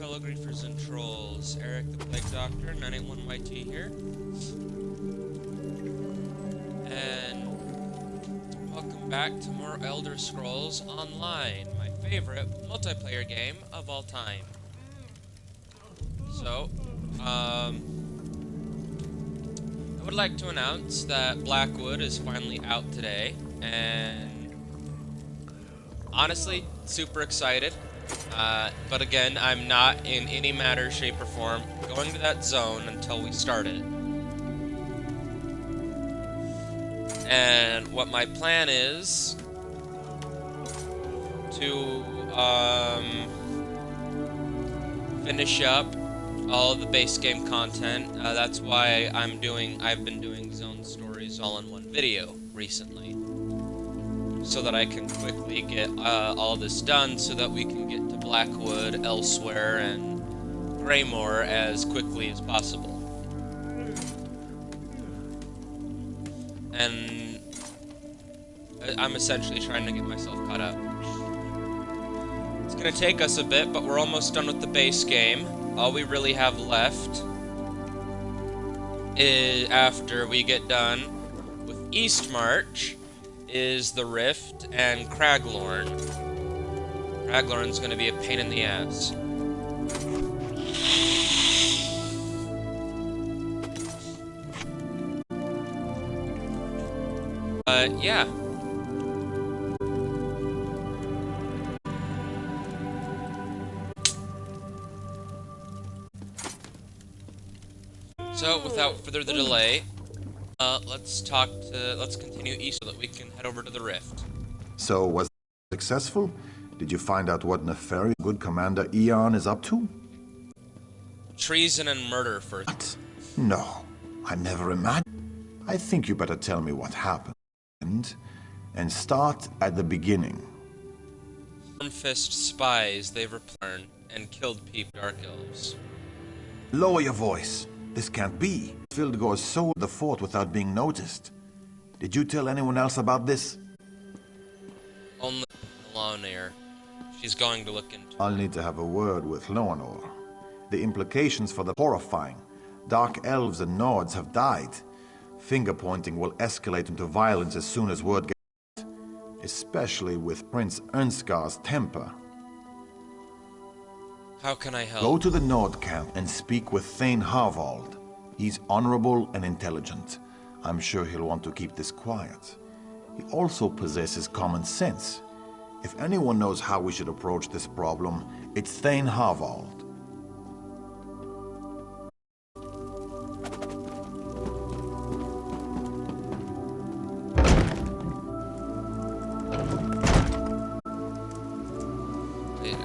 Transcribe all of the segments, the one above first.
fellow griefers and trolls. Eric the Plague Doctor, 981YT here. And welcome back to more Elder Scrolls Online, my favorite multiplayer game of all time. So, I would like to announce that Blackwood is finally out today, and honestly, super excited. But again, I'm not in any matter, shape, or form going to that zone until we start it. And what my plan is to finish up all the base game content. That's why I've been doing zone stories all in one video recently, so that I can quickly get all this done, so that we can get to Blackwood, Elsewhere, and Greymore as quickly as possible. And I'm essentially trying to get myself caught up. It's gonna take us a bit, but we're almost done with the base game. All we really have left is, after we get done with Eastmarch, is the Rift and Craglorn. Craglorn's gonna be a pain in the ass. Yeah. So, without further delay, let's continue east so that we can head over to the Rift. So, was it successful? Did you find out what nefarious good Commander Eon is up to? Treason and murder for... What? No, I never imagined. I think you better tell me what happened. And start at the beginning. Stormfist spies, they've returned and killed people, Dark Elves. Lower your voice. This can't be. Fildgor sold the fort without being noticed. Did you tell anyone else about this? Only Loanir. She's going to look into... I'll need to have a word with Loanor. The implications for the horrifying. Dark Elves and Nords have died. Finger-pointing will escalate into violence as soon as word gets out, especially with Prince Ernskar's temper. How can I help? Go to the Nord camp and speak with Thane Harvald. He's honorable and intelligent. I'm sure he'll want to keep this quiet. He also possesses common sense. If anyone knows how we should approach this problem, it's Thane Harvald.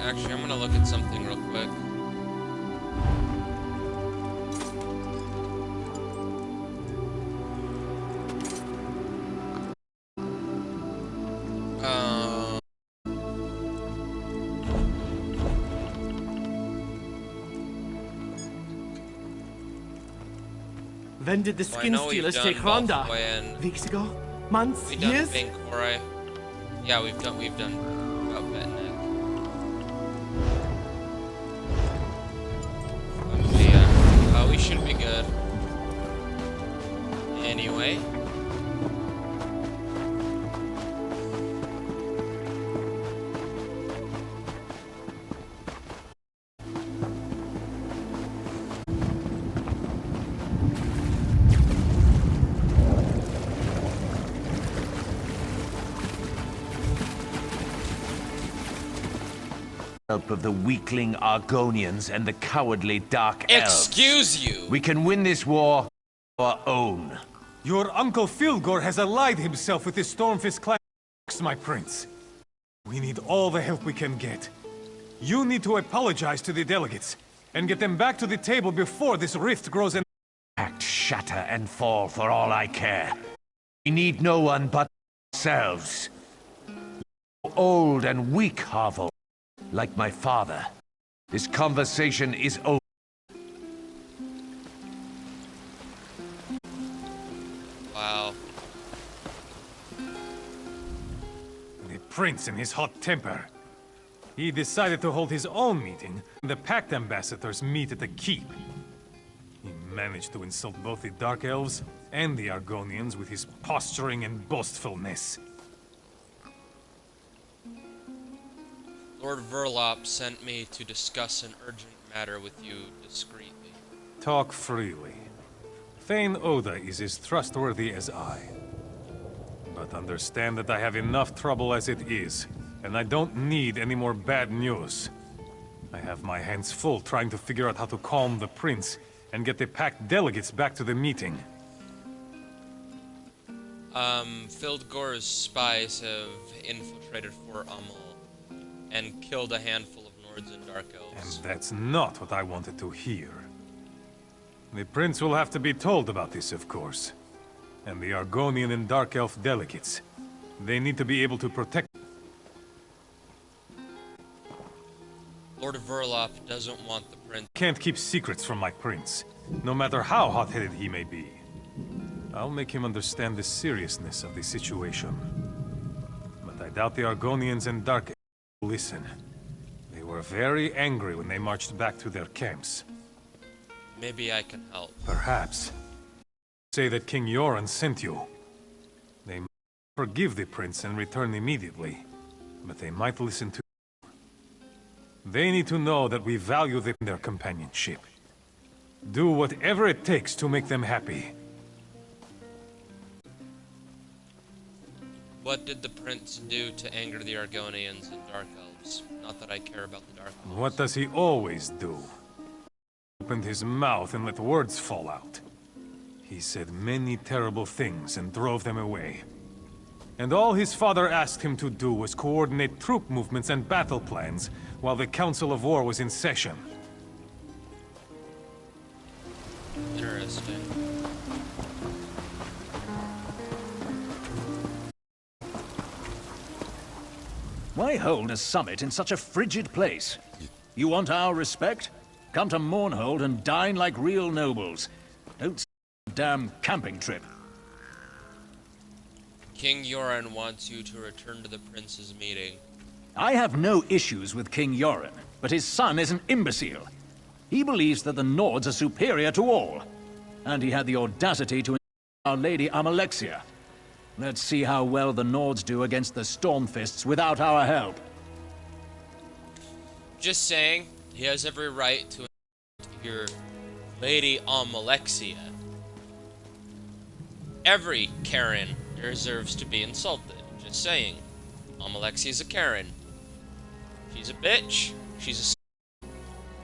Actually, I'm gonna look at something real quick. When did the skin stealers take Rhonda? Weeks ago? Months? Years? Yeah, we've done about Vetneck. Yeah, we should be good. Anyway. Help of the weakling Argonians and the cowardly Dark Elves. Excuse you! We can win this war our own. Your Uncle Fildgor has allied himself with the Stormfist clan, my prince. We need all the help we can get. You need to apologize to the delegates, and get them back to the table before this rift grows in... Act, shatter, and fall for all I care. We need no one but ourselves. Old and weak, Harvald. Like my father. This conversation is over. Wow. The prince and his hot temper. He decided to hold his own meeting. The Pact ambassadors meet at the keep. He managed to insult both the Dark Elves and the Argonians with his posturing and boastfulness. Lord Verlop sent me to discuss an urgent matter with you discreetly. Talk freely. Thane Oda is as trustworthy as I. But understand that I have enough trouble as it is, and I don't need any more bad news. I have my hands full trying to figure out how to calm the prince and get the Pact delegates back to the meeting. Fildgor's spies have infiltrated Fort Ummel and killed a handful of Nords and Dark Elves. And that's not what I wanted to hear. The prince will have to be told about this, of course. And the Argonian and Dark Elf delegates. They need to be able to protect... Lord Verlop doesn't want the prince... Can't keep secrets from my prince, no matter how hot-headed he may be. I'll make him understand the seriousness of the situation. But I doubt the Argonians and Dark Elves will listen. They were very angry when they marched back to their camps. Maybe I can help. Perhaps. Say that King Yoren sent you. They might forgive the prince and return immediately, but they might listen to you. They need to know that we value them in their companionship. Do whatever it takes to make them happy. What did the prince do to anger the Argonians and Dark Elves? Not that I care about the Dark Elves. What does he always do? Opened his mouth and let words fall out. He said many terrible things and drove them away. And all his father asked him to do was coordinate troop movements and battle plans while the Council of War was in session. Interesting. Why hold a summit in such a frigid place? You want our respect? Come to Mournhold and dine like real nobles. Don't damn camping trip. King Yoren wants you to return to the prince's meeting. I have no issues with King Yoren, but his son is an imbecile. He believes that the Nords are superior to all. And he had the audacity to insult Our Lady Amalexia. Let's see how well the Nords do against the Stormfists without our help. Just saying, he has every right to insult your Lady Amalexia. Every Karen deserves to be insulted. Just saying. Amalexia's a Karen. She's a bitch. She's a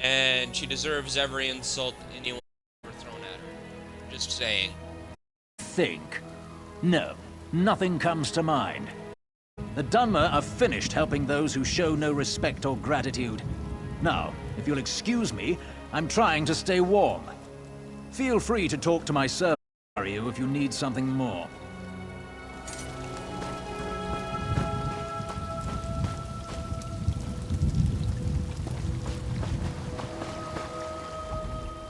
and she deserves every insult anyone ever thrown at her. Just saying. Think. No, nothing comes to mind. The Dunmer are finished helping those who show no respect or gratitude. Now, if you'll excuse me, I'm trying to stay warm. Feel free to talk to my servant if you need something more.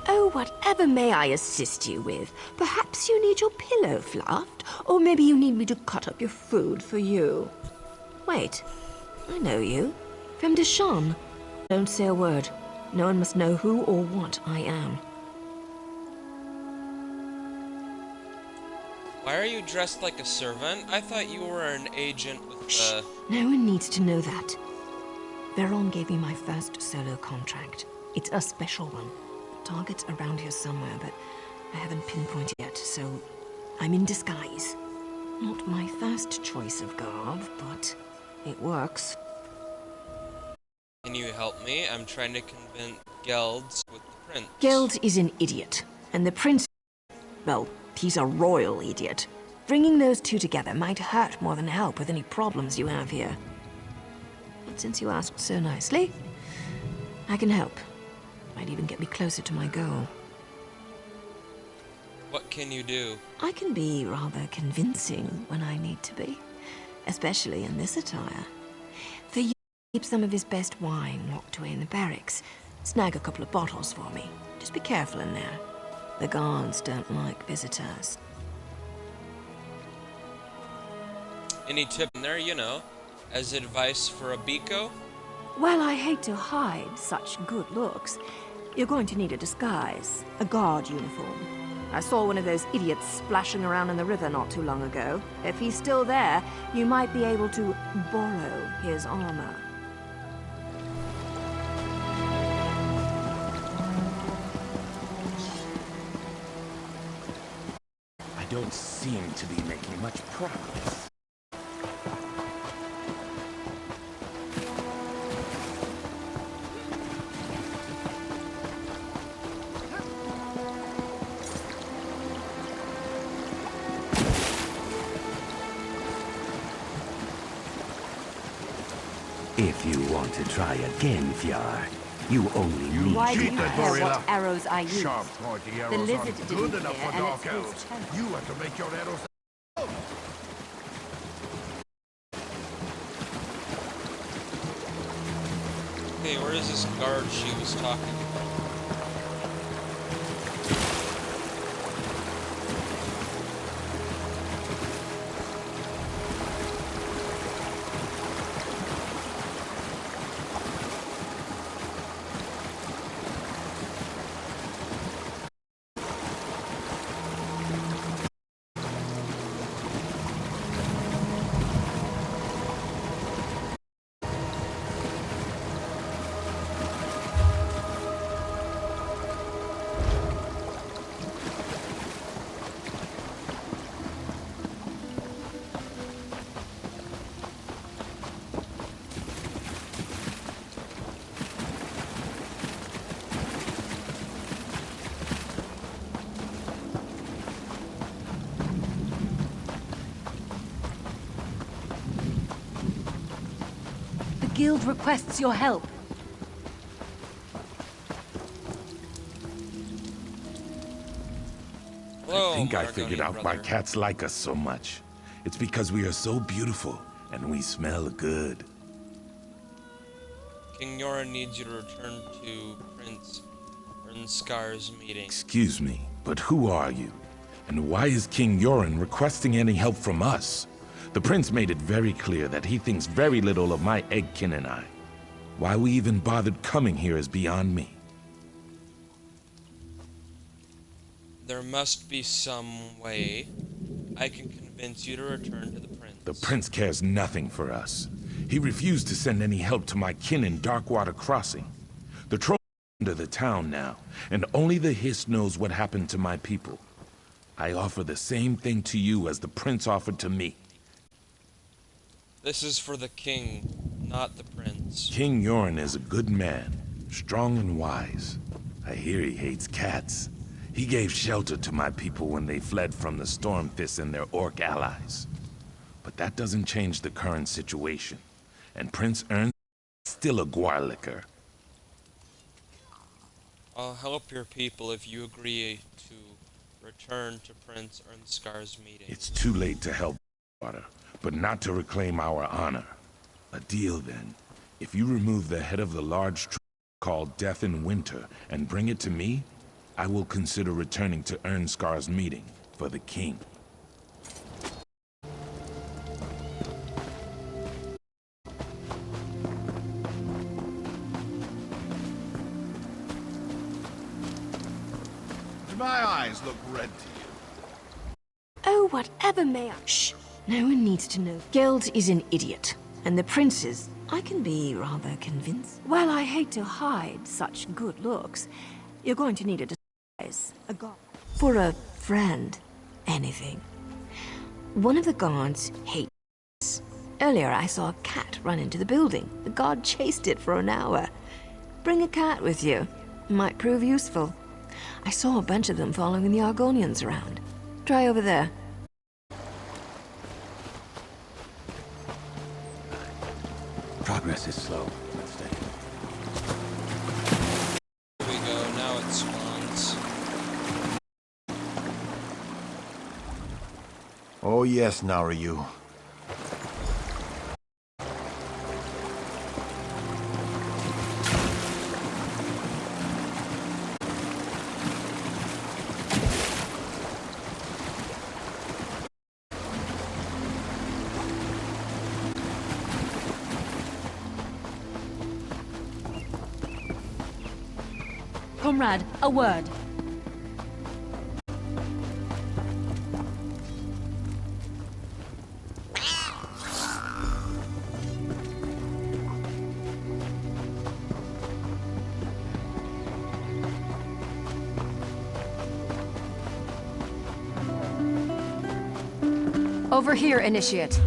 Oh, whatever may I assist you with? Perhaps you need your pillow fluffed, or maybe you need me to cut up your food for you. Wait, I know you. From Deshawn. Don't say a word. No one must know who or what I am. Why are you dressed like a servant? I thought you were an agent with Shh. No one needs to know that. Veron gave me my first solo contract. It's a special one. The target's around here somewhere, but I haven't pinpointed yet, so I'm in disguise. Not my first choice of garb, but it works. Can you help me? I'm trying to convince Gelds with the prince. Geld is an idiot, and the prince... well, he's a royal idiot. Bringing those two together might hurt more than help with any problems you have here. But since you asked so nicely, I can help. Might even get me closer to my goal. What can you do? I can be rather convincing when I need to be, especially in this attire. For you, keep some of his best wine locked away in the barracks. Snag a couple of bottles for me. Just be careful in there. The guards don't like visitors. Any tip in there, you know, as advice for a beeko? Well, I hate to hide such good looks. You're going to need a disguise, a guard uniform. I saw one of those idiots splashing around in the river not too long ago. If he's still there, you might be able to borrow his armor. I don't seem to be making much progress. If you want to try again, Fjord, you only need Why do to... you care what arrows I use? Sharp, pointy The arrows lizard aren't didn't good enough care, for and dark it's his elves. turn. You have to make your arrows. Okay, where is this guard she was talking about? The guild requests your help. Hello, I think I Margonian figured out why brother. cats like us so much. It's because we are so beautiful, and we smell good. King Yoren needs you to return to Prince Ernskar's meeting. Excuse me, but who are you? And why is King Yoren requesting any help from us? The prince made it very clear that he thinks very little of my eggkin and I. Why we even bothered coming here is beyond me. There must be some way I can convince you to return to the prince. The prince cares nothing for us. He refused to send any help to my kin in Darkwater Crossing. The troll is under the town now, and only the Hiss knows what happened to my people. I offer the same thing to you as the prince offered to me. This is for the king, not the prince. King Yoren is a good man, strong and wise. I hear he hates cats. He gave shelter to my people when they fled from the Stormfists and their orc allies. But that doesn't change the current situation, and Prince Ernst is still a Gwarlicker. I'll help your people if you agree to return to Prince Ernskar's meeting. It's too late to help Water, but not to reclaim our honor. A deal then. If you remove the head of the large tree called Death in Winter and bring it to me, I will consider returning to Ernskar's meeting for the king. Do my eyes look red to you? Oh, whatever may I... Shh! No one needs to know. Geld is an idiot. And the princes, I can be rather convinced. Well, I hate to hide such good looks. You're going to need a disguise. A guard. For a friend. Anything. One of the guards hates. Earlier I saw a cat run into the building. The guard chased it for an hour. Bring a cat with you. Might prove useful. I saw a bunch of them following the Argonians around. Try over there. Progress is slow, but steady. Here we go, now it spawns. Oh yes, Naryu. Comrade, a word. Over here, Initiate.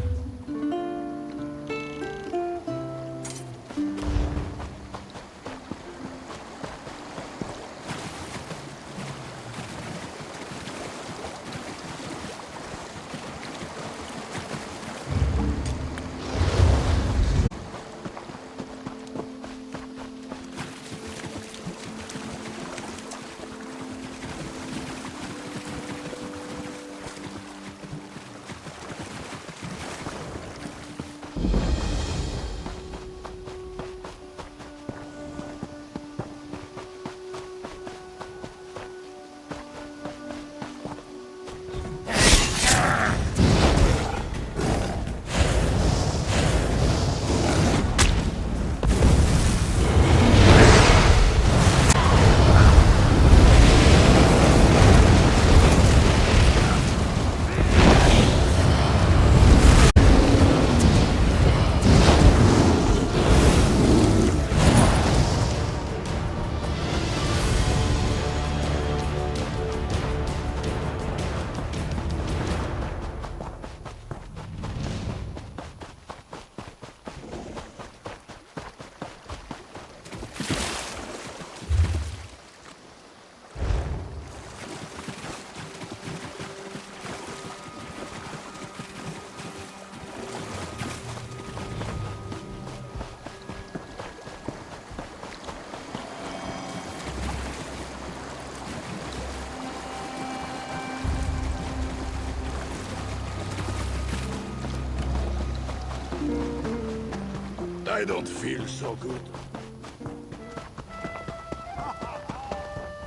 I don't feel so good.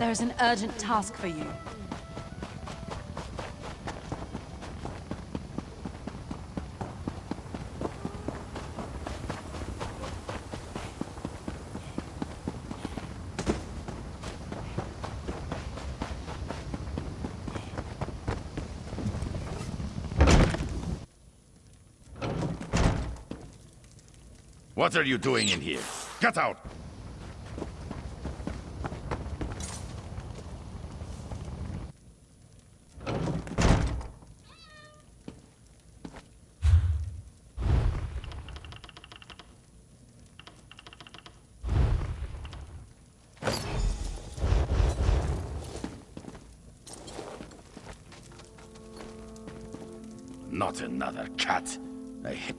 There is an urgent task for you. What are you doing in here? Get out! Not another cat. I hate...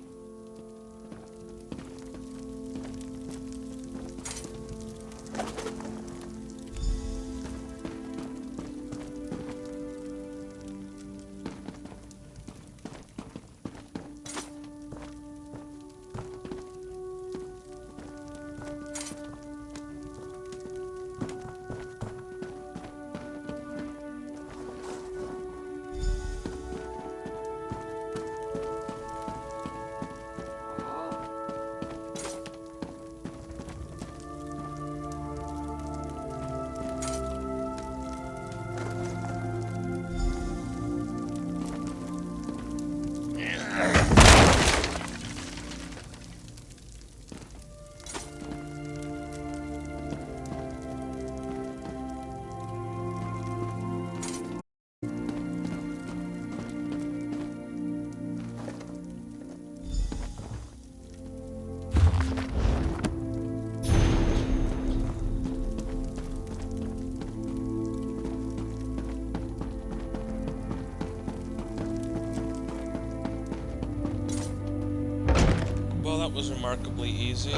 Well, that was remarkably easy.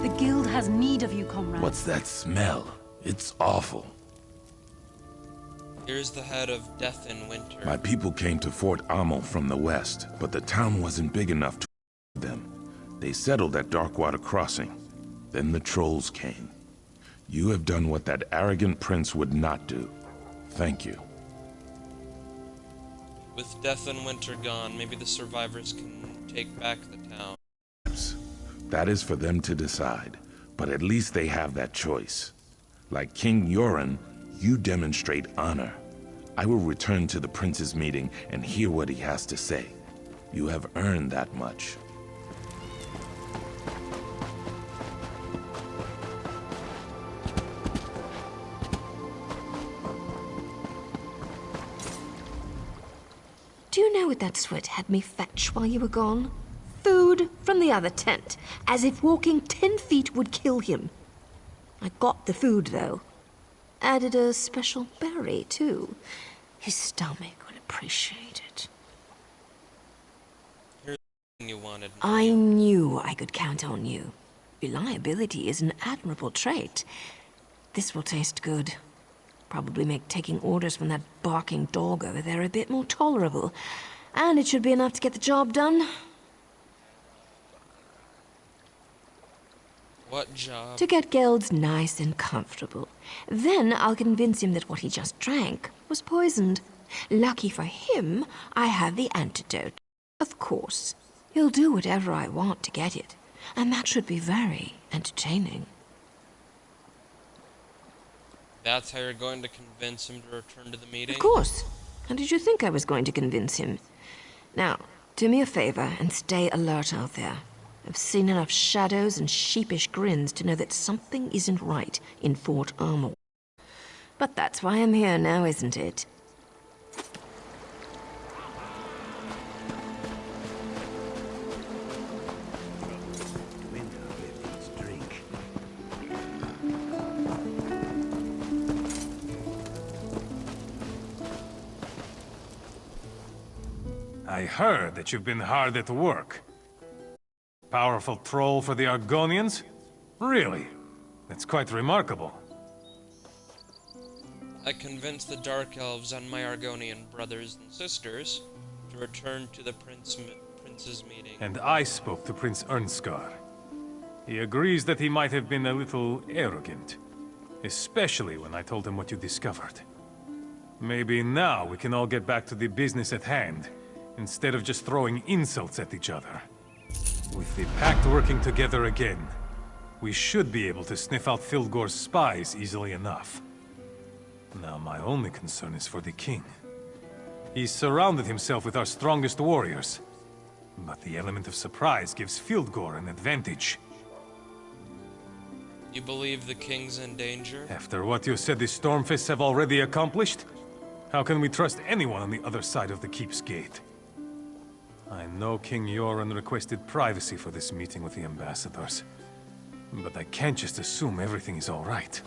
The guild has need of you, comrade. What's that smell? It's awful. Here's the head of Death in Winter. My people came to Fort Amo from the west, but the town wasn't big enough to them. They settled at Darkwater Crossing. Then the trolls came. You have done what that arrogant prince would not do. Thank you. With death and winter gone, maybe the survivors can take back the town. That is for them to decide, but at least they have that choice. Like King Yoren, you demonstrate honor. I will return to the prince's meeting and hear what he has to say. You have earned that much. Do you know what that sweat had me fetch while you were gone? Food from the other tent, as if walking 10 feet would kill him. I got the food, though. Added a special berry, too. His stomach would appreciate it. Here's the thing you wanted. I knew I could count on you. Reliability is an admirable trait. This will taste good. Probably make taking orders from that barking dog over there a bit more tolerable. And it should be enough to get the job done. What job? To get Gelds nice and comfortable. Then I'll convince him that what he just drank was poisoned. Lucky for him, I have the antidote. Of course, he'll do whatever I want to get it. And that should be very entertaining. That's how you're going to convince him to return to the meeting? Of course. How did you think I was going to convince him? Now, do me a favor and stay alert out there. I've seen enough shadows and sheepish grins to know that something isn't right in Fort Armor. But that's why I'm here now, isn't it? I heard that you've been hard at work. Powerful troll for the Argonians? Really? That's quite remarkable. I convinced the Dark Elves and my Argonian brothers and sisters to return to the prince's meeting. And I spoke to Prince Ernskar. He agrees that he might have been a little arrogant. Especially when I told him what you discovered. Maybe now we can all get back to the business at hand, instead of just throwing insults at each other. With the Pact working together again, we should be able to sniff out Fildgor's spies easily enough. Now my only concern is for the king. He's surrounded himself with our strongest warriors, but the element of surprise gives Fildgor an advantage. You believe the king's in danger? After what you said the Stormfists have already accomplished, how can we trust anyone on the other side of the keep's gate? I know King Yoren requested privacy for this meeting with the ambassadors, but I can't just assume everything is all right.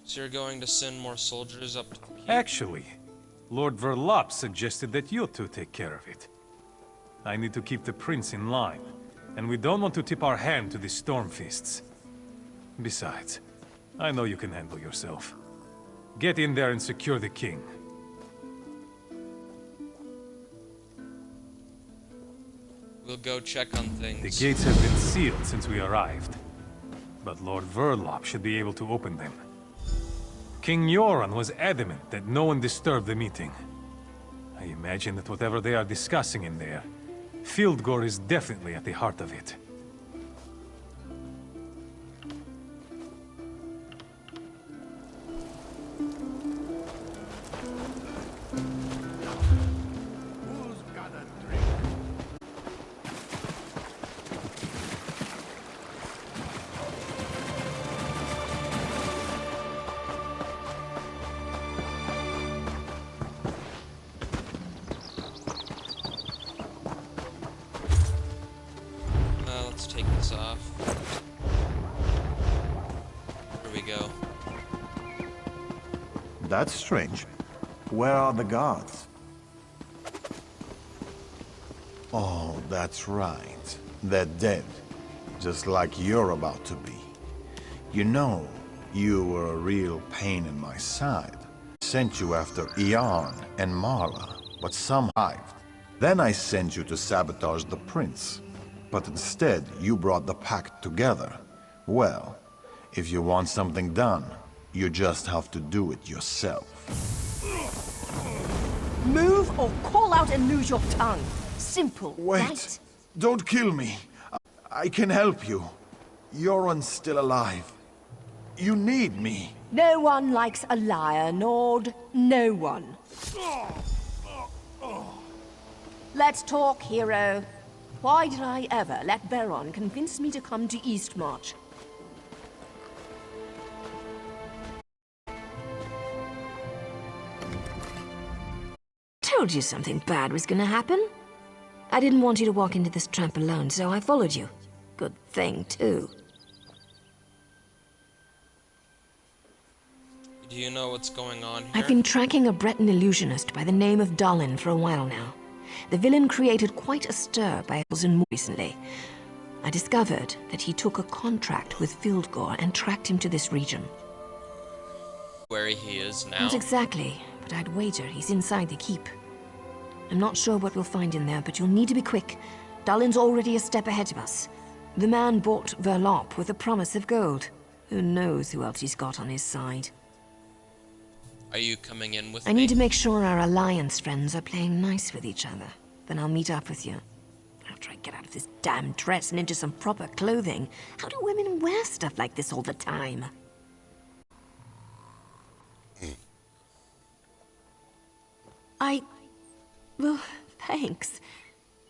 So you're going to send more soldiers up to the keep? Actually, Lord Verlop suggested that you two take care of it. I need to keep the prince in line, and we don't want to tip our hand to the Stormfists. Besides, I know you can handle yourself. Get in there and secure the king. We'll go check on things. The gates have been sealed since we arrived, but Lord Verlop should be able to open them. King Yoren was adamant that no one disturb the meeting. I imagine that whatever they are discussing in there, Fildgor is definitely at the heart of it. Let's take this off. Here we go. That's strange. Where are the guards? Oh, that's right. They're dead. Just like you're about to be. You know, you were a real pain in my side. I sent you after Iarn and Mara, but some hived. Then I sent you to sabotage the prince. But instead, you brought the pack together. Well, if you want something done, you just have to do it yourself. Move or call out and lose your tongue. Simple, Wait! right? Don't kill me! I can help you. Yoren's still alive. You need me. No one likes a liar, Nord. No one. Let's talk, hero. Why did I ever let Baron convince me to come to Eastmarch? Told you something bad was gonna happen. I didn't want you to walk into this trap alone, so I followed you. Good thing, too. Do you know what's going on here? I've been tracking a Breton illusionist by the name of Dalin for a while now. The villain created quite a stir by Elsen recently. I discovered that he took a contract with Fildgor and tracked him to this region. Where he is now? Not exactly, but I'd wager he's inside the keep. I'm not sure what we'll find in there, but you'll need to be quick. Dalin's already a step ahead of us. The man bought Verlop with a promise of gold. Who knows who else he's got on his side. Are you coming in with me? I need to make sure our Alliance friends are playing nice with each other. Then I'll meet up with you. After I get out of this damn dress and into some proper clothing. How do women wear stuff like this all the time? Well, thanks.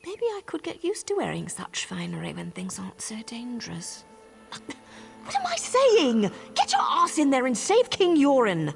Maybe I could get used to wearing such finery when things aren't so dangerous. What am I saying? Get your ass in there and save King Yoren!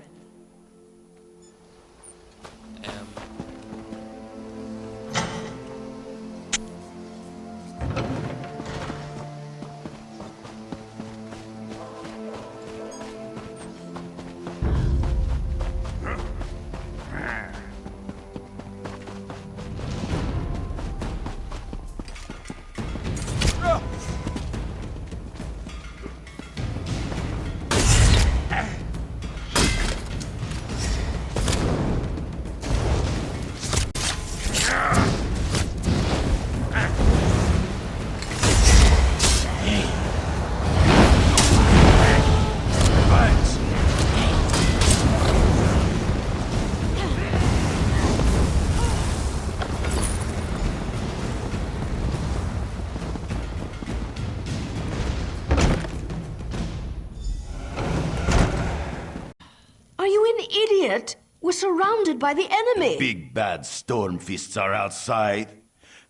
We're surrounded by the enemy! Big bad stormfists are outside.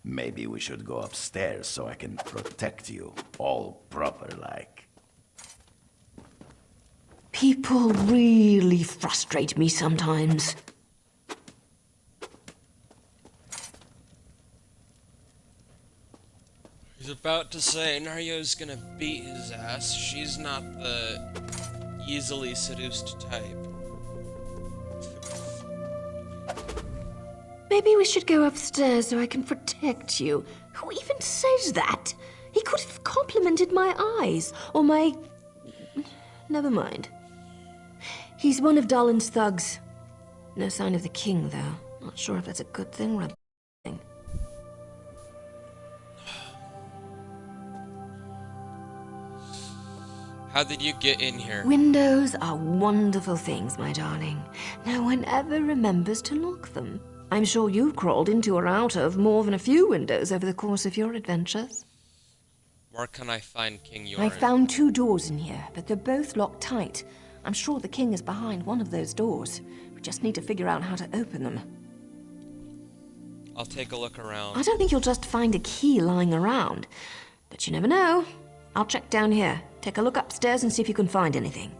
Maybe we should go upstairs so I can protect you, all proper-like. People really frustrate me sometimes. He's about to say Nario's gonna beat his ass. She's not the easily seduced type. Maybe we should go upstairs so I can protect you. Who even says that? He could have complimented my eyes, or my... Never mind. He's one of Dalin's thugs. No sign of the king, though. Not sure if that's a good thing or a bad thing. How did you get in here? Windows are wonderful things, my darling. No one ever remembers to lock them. I'm sure you've crawled into or out of more than a few windows over the course of your adventures. Where can I find King Yoren? I found 2 doors in here, but they're both locked tight. I'm sure the king is behind one of those doors. We just need to figure out how to open them. I'll take a look around. I don't think you'll just find a key lying around. But you never know. I'll check down here. Take a look upstairs and see if you can find anything.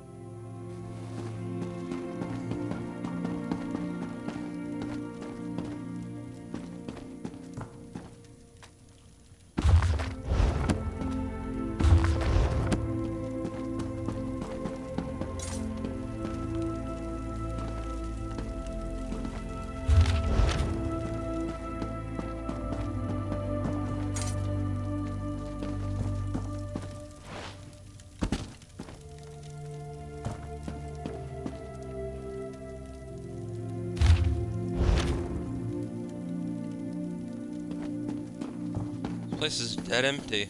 Place is dead empty.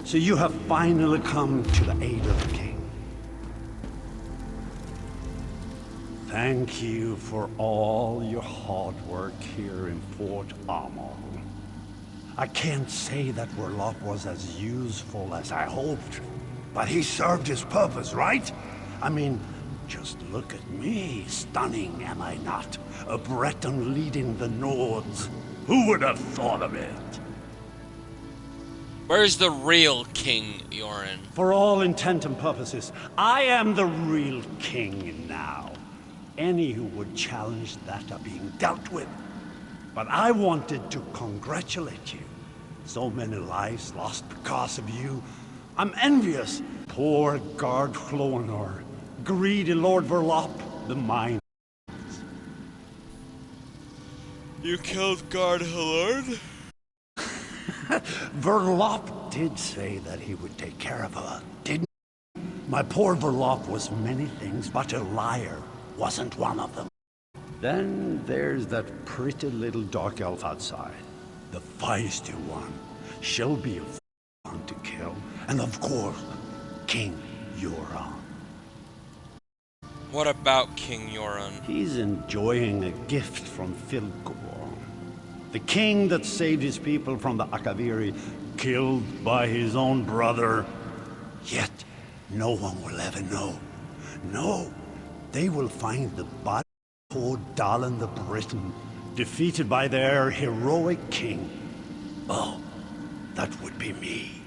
So you have finally come to the aid of the king. Thank you for all your hard work here in Fort Armor. I can't say that Verloc was as useful as I hoped, but he served his purpose, right? I mean, just look at me. Stunning, am I not? A Breton leading the Nords. Who would have thought of it? Where's the real King Yoren? For all intent and purposes, I am the real king now. Any who would challenge that are being dealt with. But I wanted to congratulate you. So many lives lost because of you. I'm envious. Poor Guard Floanor. Greedy Lord Verloc, the mine. You killed Guard Hillard? Verloc did say that he would take care of her, didn't he? My poor Verloc was many things, but a liar wasn't one of them. Then there's that pretty little dark elf outside. The feisty one. She'll be a one to kill. And of course, King Yoren. What about King Yoren? He's enjoying a gift from Filgor. The king that saved his people from the Akaviri, killed by his own brother. Yet, no one will ever know. No, they will find the body of poor Dalen the Briton, defeated by their heroic king. Oh, that would be me.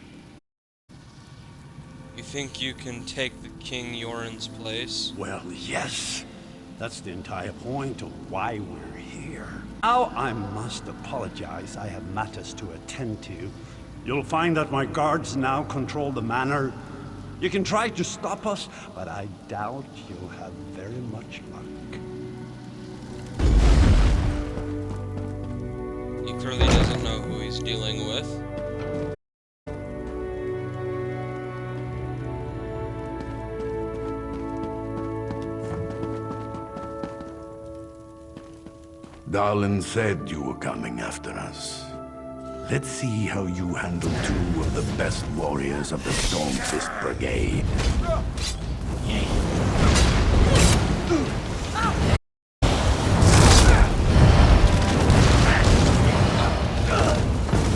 You think you can take the King Yoren's place? Well, yes. That's the entire point of why we're here. Now I must apologize. I have matters to attend to. You'll find that my guards now control the manor. You can try to stop us, but I doubt you'll have very much luck. He clearly doesn't know who he's dealing with. Dalen said you were coming after us. Let's see how you handle two of the best warriors of the Stormfist Brigade.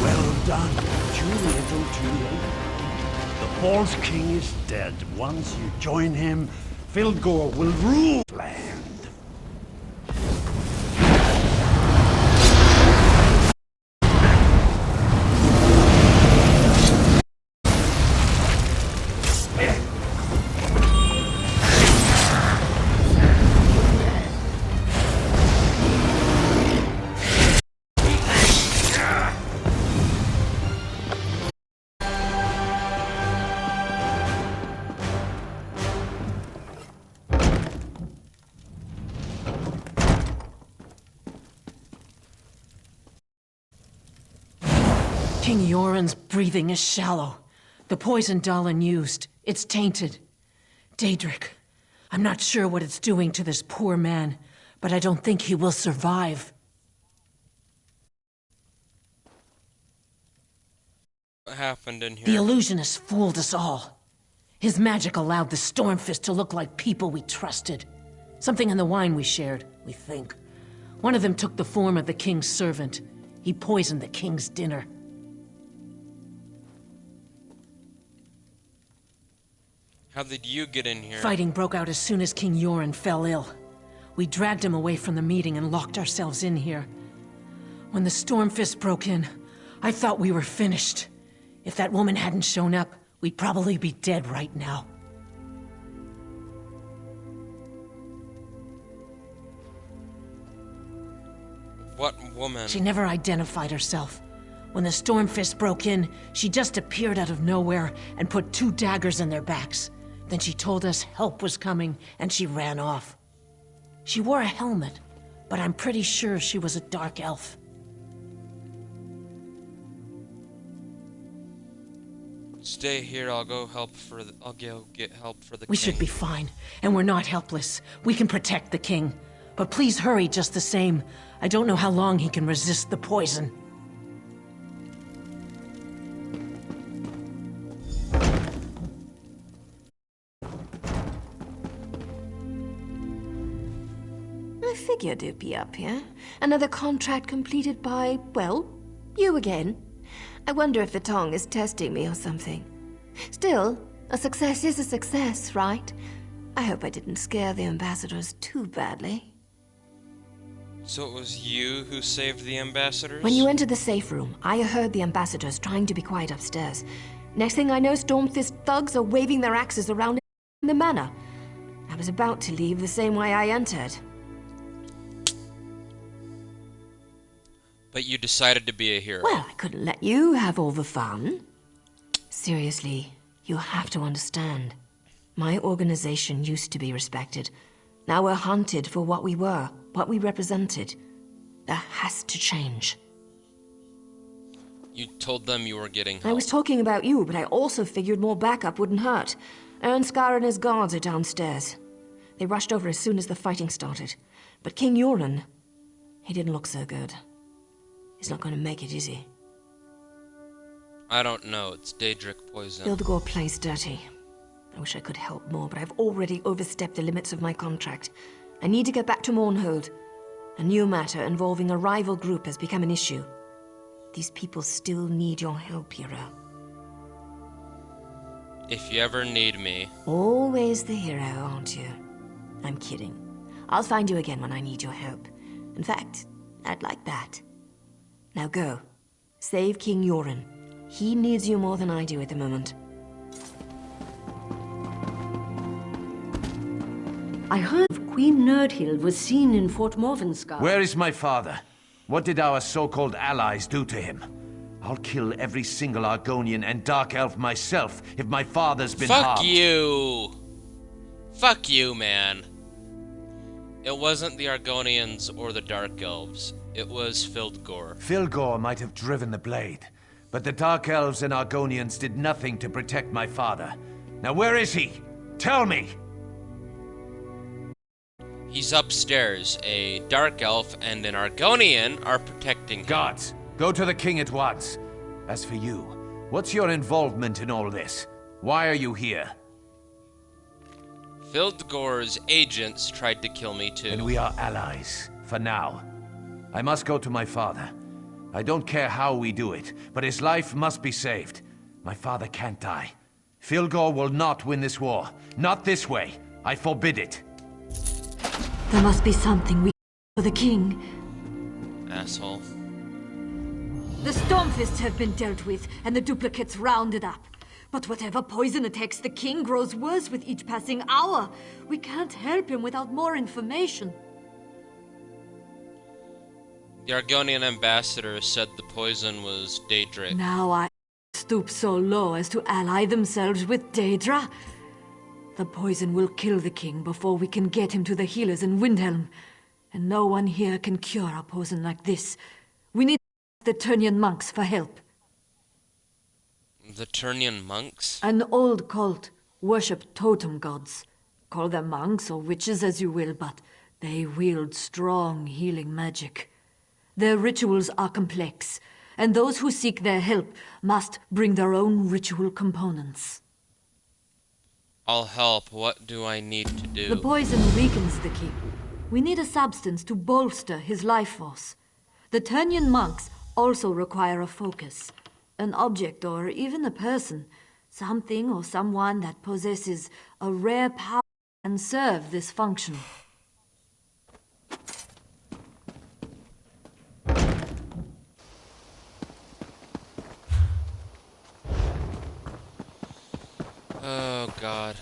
Well done. Too little, too late. The false king is dead. Once you join him, Filgor will rule the land. King Yoren's breathing is shallow. The poison Dalen used, it's tainted. Daedric, I'm not sure what it's doing to this poor man, but I don't think he will survive. What happened in here? The illusionist fooled us all. His magic allowed the Stormfist to look like people we trusted. Something in the wine we shared, we think. One of them took the form of the king's servant. He poisoned the king's dinner. How did you get in here? Fighting broke out as soon as King Yoren fell ill. We dragged him away from the meeting and locked ourselves in here. When the Stormfist broke in, I thought we were finished. If that woman hadn't shown up, we'd probably be dead right now. What woman? She never identified herself. When the Stormfist broke in, she just appeared out of nowhere and put 2 daggers in their backs. Then she told us help was coming, and she ran off. She wore a helmet, but I'm pretty sure she was a dark elf. Stay here, I'll go get help for the king. We should be fine, and we're not helpless. We can protect the king. But please hurry just the same. I don't know how long he can resist the poison. I figured you'd be up here. Another contract completed by, well, you again. I wonder if the Tong is testing me or something. Still, a success is a success, right? I hope I didn't scare the ambassadors too badly. So it was you who saved the ambassadors? When you entered the safe room, I heard the ambassadors trying to be quiet upstairs. Next thing I know, Stormfist thugs are waving their axes around in the manor. I was about to leave the same way I entered. But you decided to be a hero. Well, I couldn't let you have all the fun. Seriously, you have to understand. My organization used to be respected. Now we're hunted for what we were, what we represented. That has to change. You told them you were getting help. I was talking about you, but I also figured more backup wouldn't hurt. Ernskar and his guards are downstairs. They rushed over as soon as the fighting started. But King Yoren, he didn't look so good. He's not going to make it, is he? I don't know. It's Daedric poison. Hildegor plays dirty. I wish I could help more, but I've already overstepped the limits of my contract. I need to get back to Mournhold. A new matter involving a rival group has become an issue. These people still need your help, hero. If you ever need me. Always the hero, aren't you? I'm kidding. I'll find you again when I need your help. In fact, I'd like that. Now go. Save King Yoren. He needs you more than I do at the moment. I heard Queen Nerdhild was seen in Fort Morvenskar. Where is my father? What did our so-called allies do to him? I'll kill every single Argonian and Dark Elf myself if my father's been harmed. Fuck you! Fuck you, man. It wasn't the Argonians or the Dark Elves. It was Hildegor. Hildegor might have driven the blade, but the Dark Elves and Argonians did nothing to protect my father. Now where is he? Tell me! He's upstairs. A Dark Elf and an Argonian are protecting him. Guards, go to the king at once. As for you, what's your involvement in all this? Why are you here? Hildegor's agents tried to kill me too. And we are allies, for now. I must go to my father. I don't care how we do it, but his life must be saved. My father can't die. Hildegor will not win this war. Not this way. I forbid it. There must be something we can do for the king. Asshole. The Stormfists have been dealt with, and the duplicates rounded up. But whatever poison attacks the king grows worse with each passing hour. We can't help him without more information. The Argonian ambassador said the poison was Daedric. Now I stoop so low as to ally themselves with Daedra? The poison will kill the king before we can get him to the healers in Windhelm. And no one here can cure a poison like this. We need the Turnian monks for help. The Turnian monks? An old cult. Worship totem gods. Call them monks or witches as you will, but they wield strong healing magic. Their rituals are complex, and those who seek their help must bring their own ritual components. I'll help. What do I need to do? The poison weakens the king. We need a substance to bolster his life force. The Turnian monks also require a focus. An object or even a person. Something or someone that possesses a rare power and serve this function. Oh, God.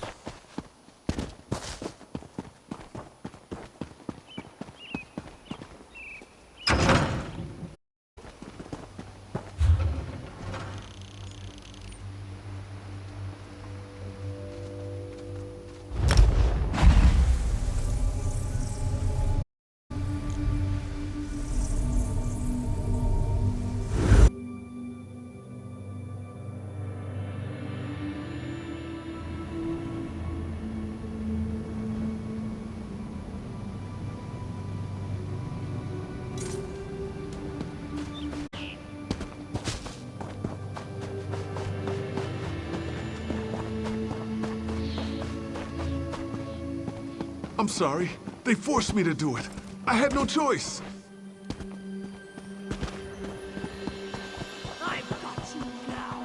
I'm sorry. They forced me to do it. I had no choice. I've got you now.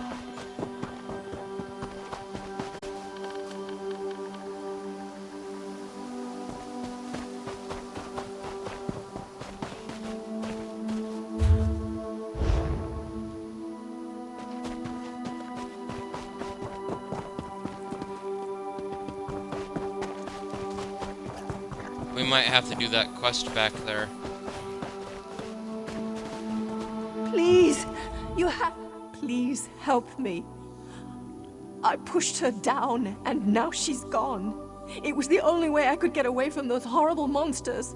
We might have to do that quest back there. Please, you have... Please help me. I pushed her down, and now she's gone. It was the only way I could get away from those horrible monsters.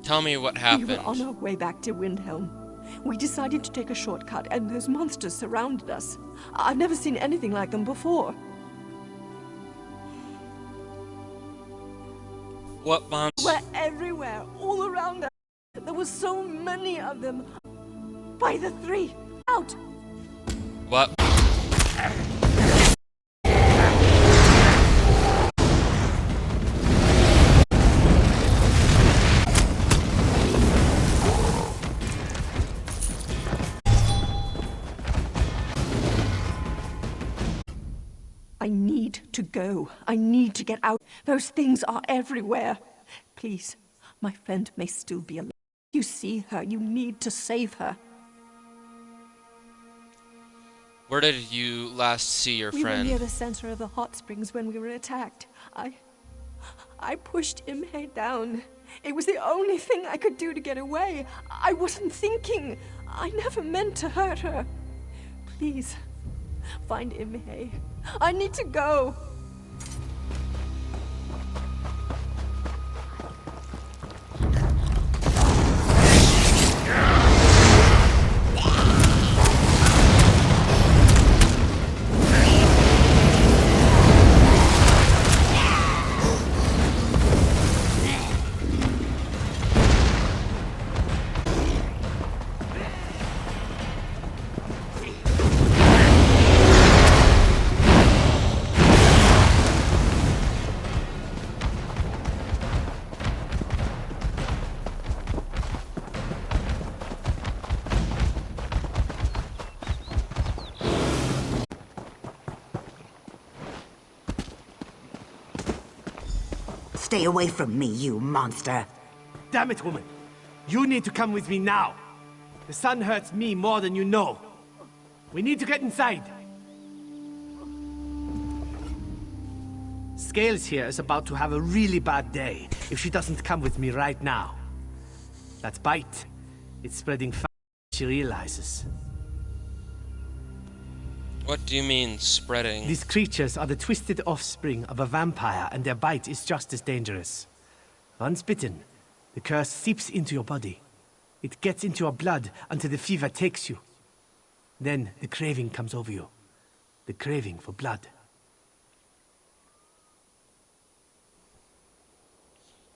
Tell me what We happened. were on our way back to Windhelm. We decided to take a shortcut, and those monsters surrounded us. I've never seen anything like them before. What monsters? Were everywhere, all around us. There were so many of them. By the three, out! What? I need to go. I need to get out. Those things are everywhere. Please, my friend may still be alive. You see her. You need to save her. Where did you last see your We were friend? near the center of the hot springs when we were attacked. I pushed Imhe down. It was the only thing I could do to get away. I wasn't thinking. I never meant to hurt her. Please, find Imhe. I need to go. Stay away from me, you monster. Damn it, woman. You need to come with me now. The sun hurts me more than you know. We need to get inside. Scales here is about to have a really bad day if she doesn't come with me right now. That bite, it's spreading fast. She realizes. What do you mean, spreading? These creatures are the twisted offspring of a vampire, and their bite is just as dangerous. Once bitten, the curse seeps into your body. It gets into your blood until the fever takes you. Then the craving comes over you. The craving for blood.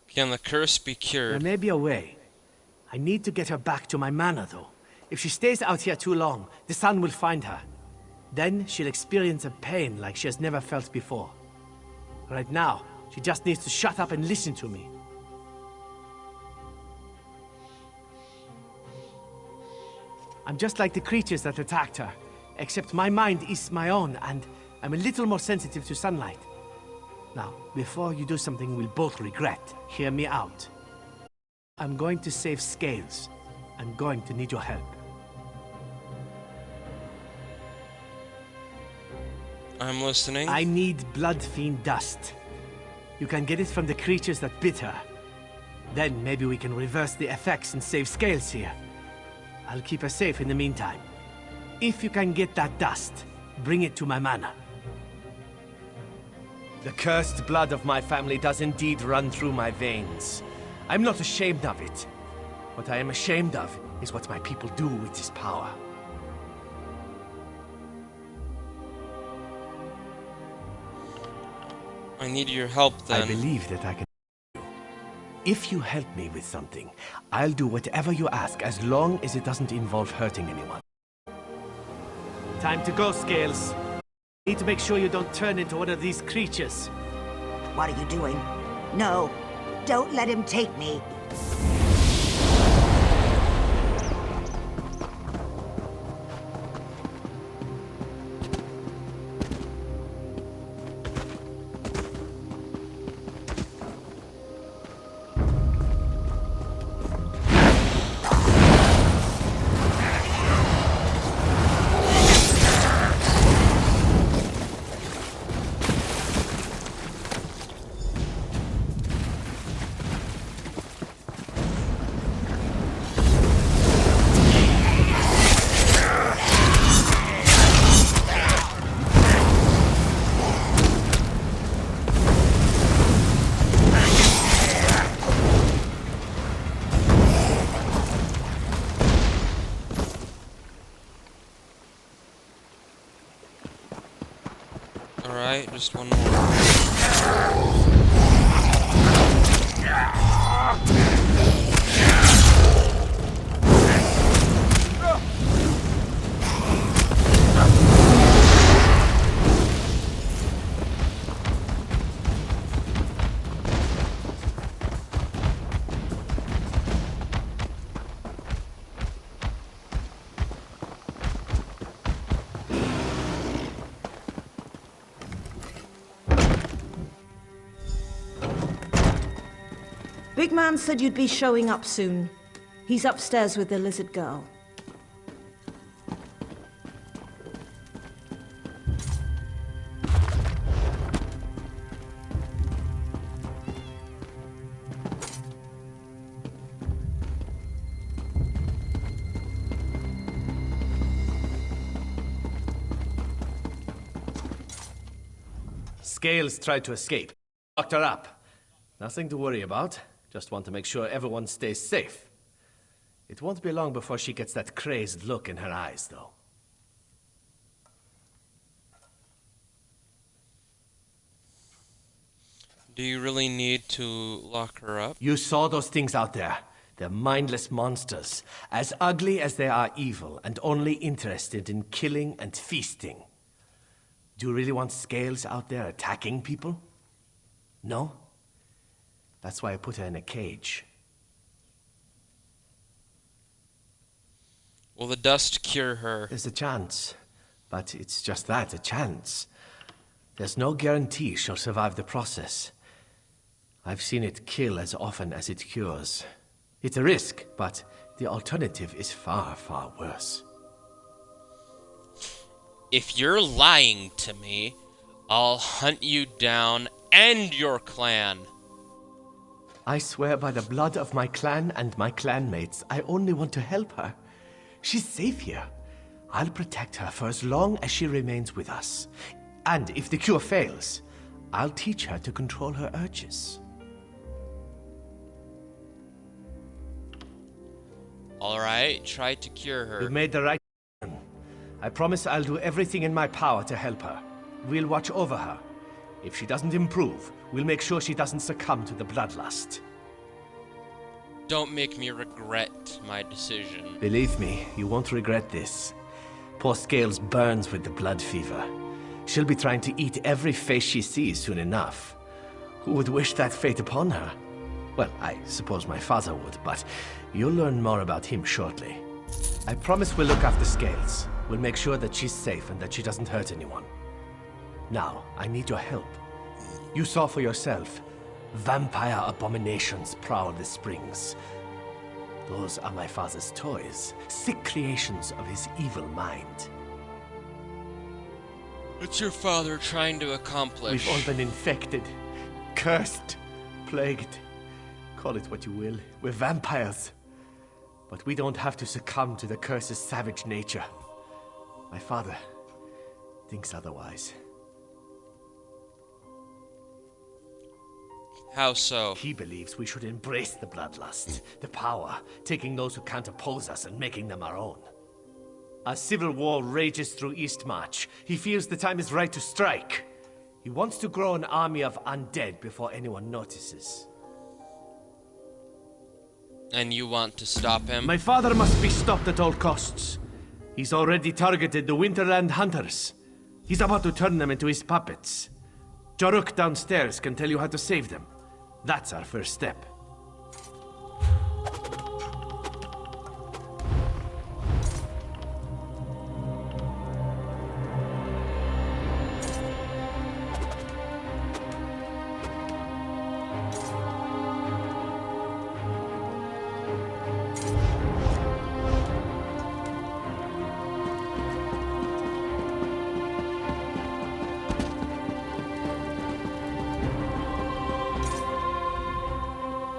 Can the curse be cured? There may be a way. I need to get her back to my manor, though. If she stays out here too long, the sun will find her. Then she'll experience a pain like she has never felt before. Right now, she just needs to shut up and listen to me. I'm just like the creatures that attacked her, except my mind is my own, and I'm a little more sensitive to sunlight. Now, before you do something we'll both regret, hear me out. I'm going to save Scales. I'm going to need your help. I'm listening. I need blood fiend dust. You can get it from the creatures that bit her. Then maybe we can reverse the effects and save Scales here. I'll keep her safe in the meantime. If you can get that dust, bring it to my manor. The cursed blood of my family does indeed run through my veins. I'm not ashamed of it. What I am ashamed of is what my people do with this power. I need your help, then. I believe that I can help you. If you help me with something, I'll do whatever you ask, as long as it doesn't involve hurting anyone. Time to go, Scales. Need to make sure you don't turn into one of these creatures. What are you doing? No, don't let him take me. Alright, just one more. Big Man said you'd be showing up soon. He's upstairs with the lizard girl. Scales tried to escape. Locked her up. Nothing to worry about. Just want to make sure everyone stays safe. It won't be long before she gets that crazed look in her eyes, though. Do you really need to lock her up? You saw those things out there. They're mindless monsters, as ugly as they are evil, and only interested in killing and feasting. Do you really want Scales out there attacking people? No? That's why I put her in a cage. Will the dust cure her? There's a chance, but it's just that, a chance. There's no guarantee she'll survive the process. I've seen it kill as often as it cures. It's a risk, but the alternative is far, far worse. If you're lying to me, I'll hunt you down and your clan. I swear by the blood of my clan and my clanmates, I only want to help her. She's safe here. I'll protect her for as long as she remains with us. And if the cure fails, I'll teach her to control her urges. Alright, try to cure her. You've made the right decision. I promise I'll do everything in my power to help her. We'll watch over her. If she doesn't improve, we'll make sure she doesn't succumb to the bloodlust. Don't make me regret my decision. Believe me, you won't regret this. Poor Scales burns with the blood fever. She'll be trying to eat every face she sees soon enough. Who would wish that fate upon her? Well, I suppose my father would, but you'll learn more about him shortly. I promise we'll look after Scales. We'll make sure that she's safe and that she doesn't hurt anyone. Now, I need your help. You saw for yourself. Vampire abominations prowl the springs. Those are my father's toys, sick creations of his evil mind. What's your father trying to accomplish? We've all been infected, cursed, plagued. Call it what you will. We're vampires. But we don't have to succumb to the curse's savage nature. My father thinks otherwise. How so? He believes we should embrace the bloodlust, the power, taking those who can't oppose us and making them our own. As civil war rages through Eastmarch, he feels the time is right to strike. He wants to grow an army of undead before anyone notices. And you want to stop him? My father must be stopped at all costs. He's already targeted the Winterland hunters. He's about to turn them into his puppets. Jaruk downstairs can tell you how to save them. That's our first step.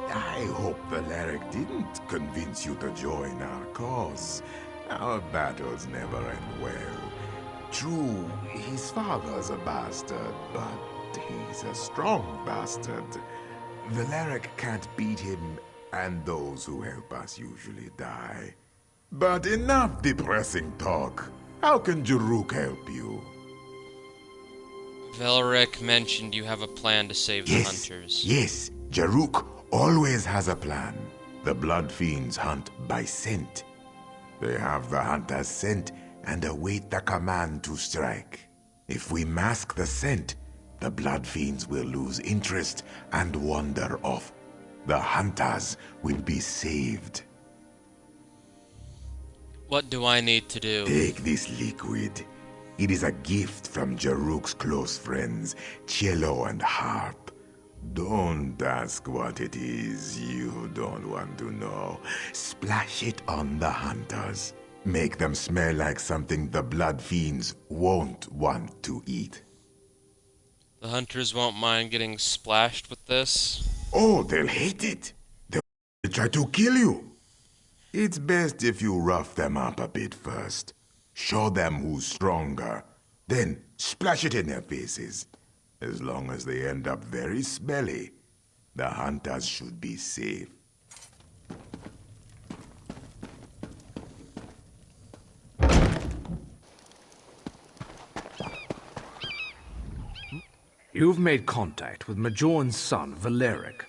I hope Valeric didn't convince you to join our cause. Our battles never end well. True, his father's a bastard, but he's a strong bastard. Valeric can't beat him, and those who help us usually die. But enough depressing talk. How can Jaruk help you? Valeric mentioned you have a plan to save the hunters. Yes, Jaruk always has a plan. The Blood Fiends hunt by scent. They have the hunter's scent and await the command to strike. If we mask the scent, the Blood Fiends will lose interest and wander off. The hunters will be saved. What do I need to do? Take this liquid. It is a gift from Jaruk's close friends, Cello and Harp. Don't ask what it is. You don't want to know. Splash it on the hunters. Make them smell like something the Blood Fiends won't want to eat. The hunters won't mind getting splashed with this? Oh, they'll hate it. They'll try to kill you. It's best if you rough them up a bit first. Show them who's stronger. Then splash it in their faces. As long as they end up very smelly, the hunters should be safe. You've made contact with Majorn's son, Valeric.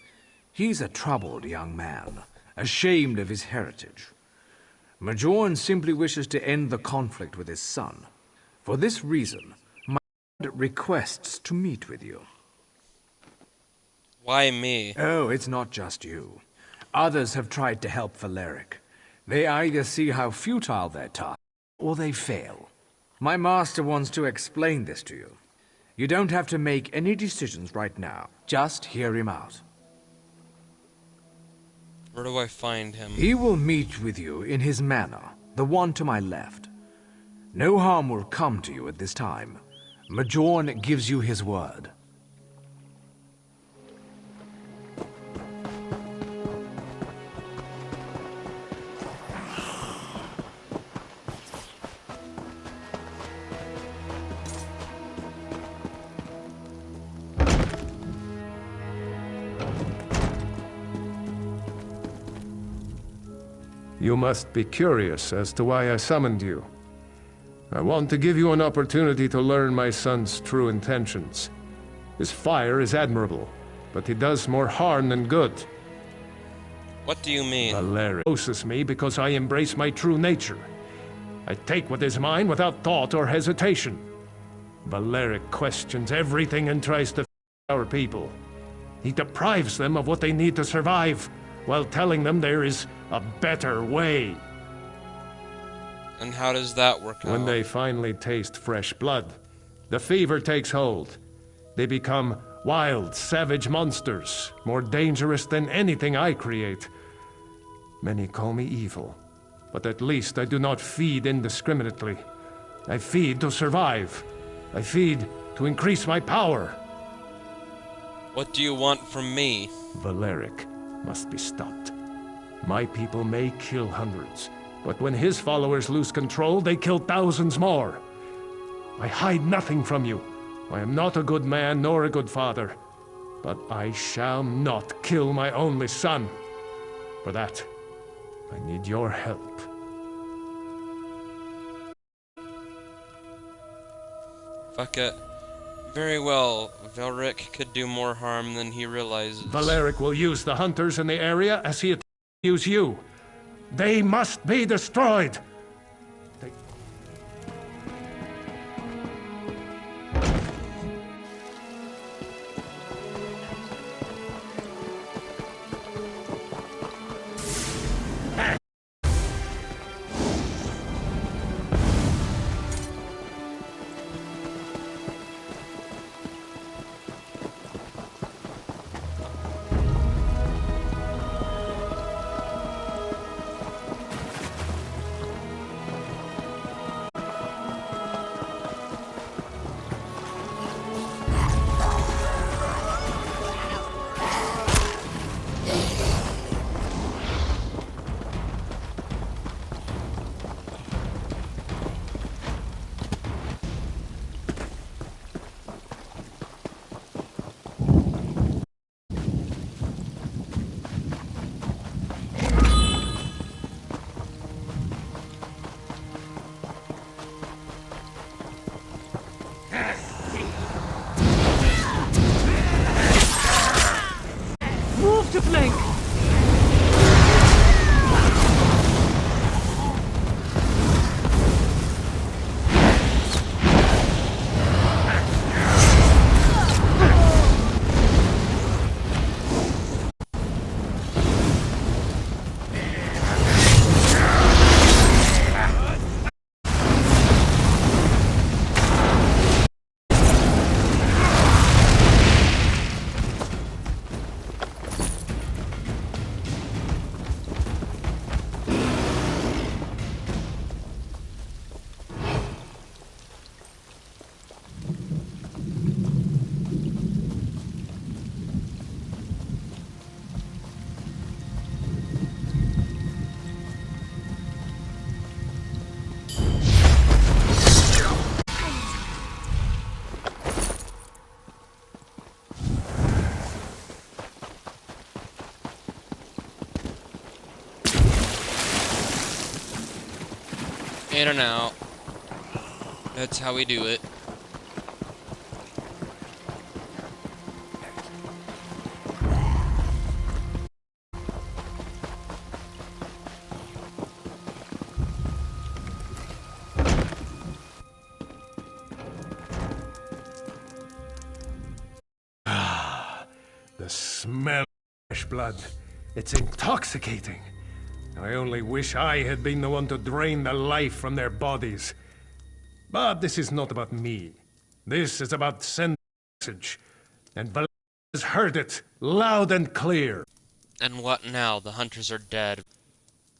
He's a troubled young man, ashamed of his heritage. Majorn simply wishes to end the conflict with his son. For this reason, my lord requests to meet with you. Why me? Oh, it's not just you. Others have tried to help Valeric. They either see how futile their task, or they fail. My master wants to explain this to you. You don't have to make any decisions right now. Just hear him out. Where do I find him? He will meet with you in his manor, the one to my left. No harm will come to you at this time. Majorn gives you his word. You must be curious as to why I summoned you. I want to give you an opportunity to learn my son's true intentions. His fire is admirable, but he does more harm than good. What do you mean? Valeric opposes me because I embrace my true nature. I take what is mine without thought or hesitation. Valeric questions everything and tries to our people. He deprives them of what they need to survive, while telling them there is a better way. And how does that work out? When they finally taste fresh blood, the fever takes hold. They become wild, savage monsters, more dangerous than anything I create. Many call me evil, but at least I do not feed indiscriminately. I feed to survive. I feed to increase my power. What do you want from me? Valeric must be stopped. My people may kill hundreds, but when his followers lose control, they kill thousands more. I hide nothing from you. I am not a good man nor a good father, but I shall not kill my only son. For that, I need your help. Fuck it. Very well. Valeric could do more harm than he realizes. Valeric will use the hunters in the area as he attempts to use you. They must be destroyed! flank! In and out. That's how we do it. The smell of fresh blood. It's intoxicating. I only wish I had been the one to drain the life from their bodies. But this is not about me. This is about sending a message. And Valeric has heard it, loud and clear. And what now? The hunters are dead.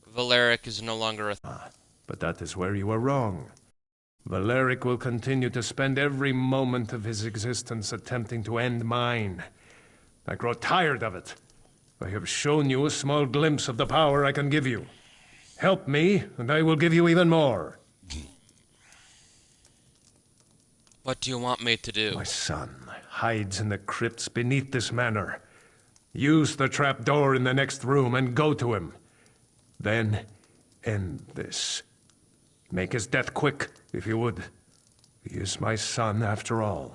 Valeric is no longer a... But that is where you are wrong. Valeric will continue to spend every moment of his existence attempting to end mine. I grow tired of it. I have shown you a small glimpse of the power I can give you. Help me, and I will give you even more. What do you want me to do? My son hides in the crypts beneath this manor. Use the trapdoor in the next room and go to him. Then end this. Make his death quick, if you would. He is my son, after all.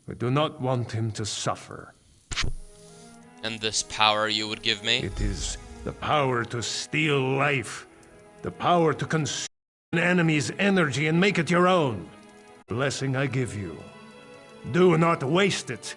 I do not want him to suffer. And this power you would give me? It is the power to steal life. The power to consume an enemy's energy and make it your own. Blessing I give you. Do not waste it.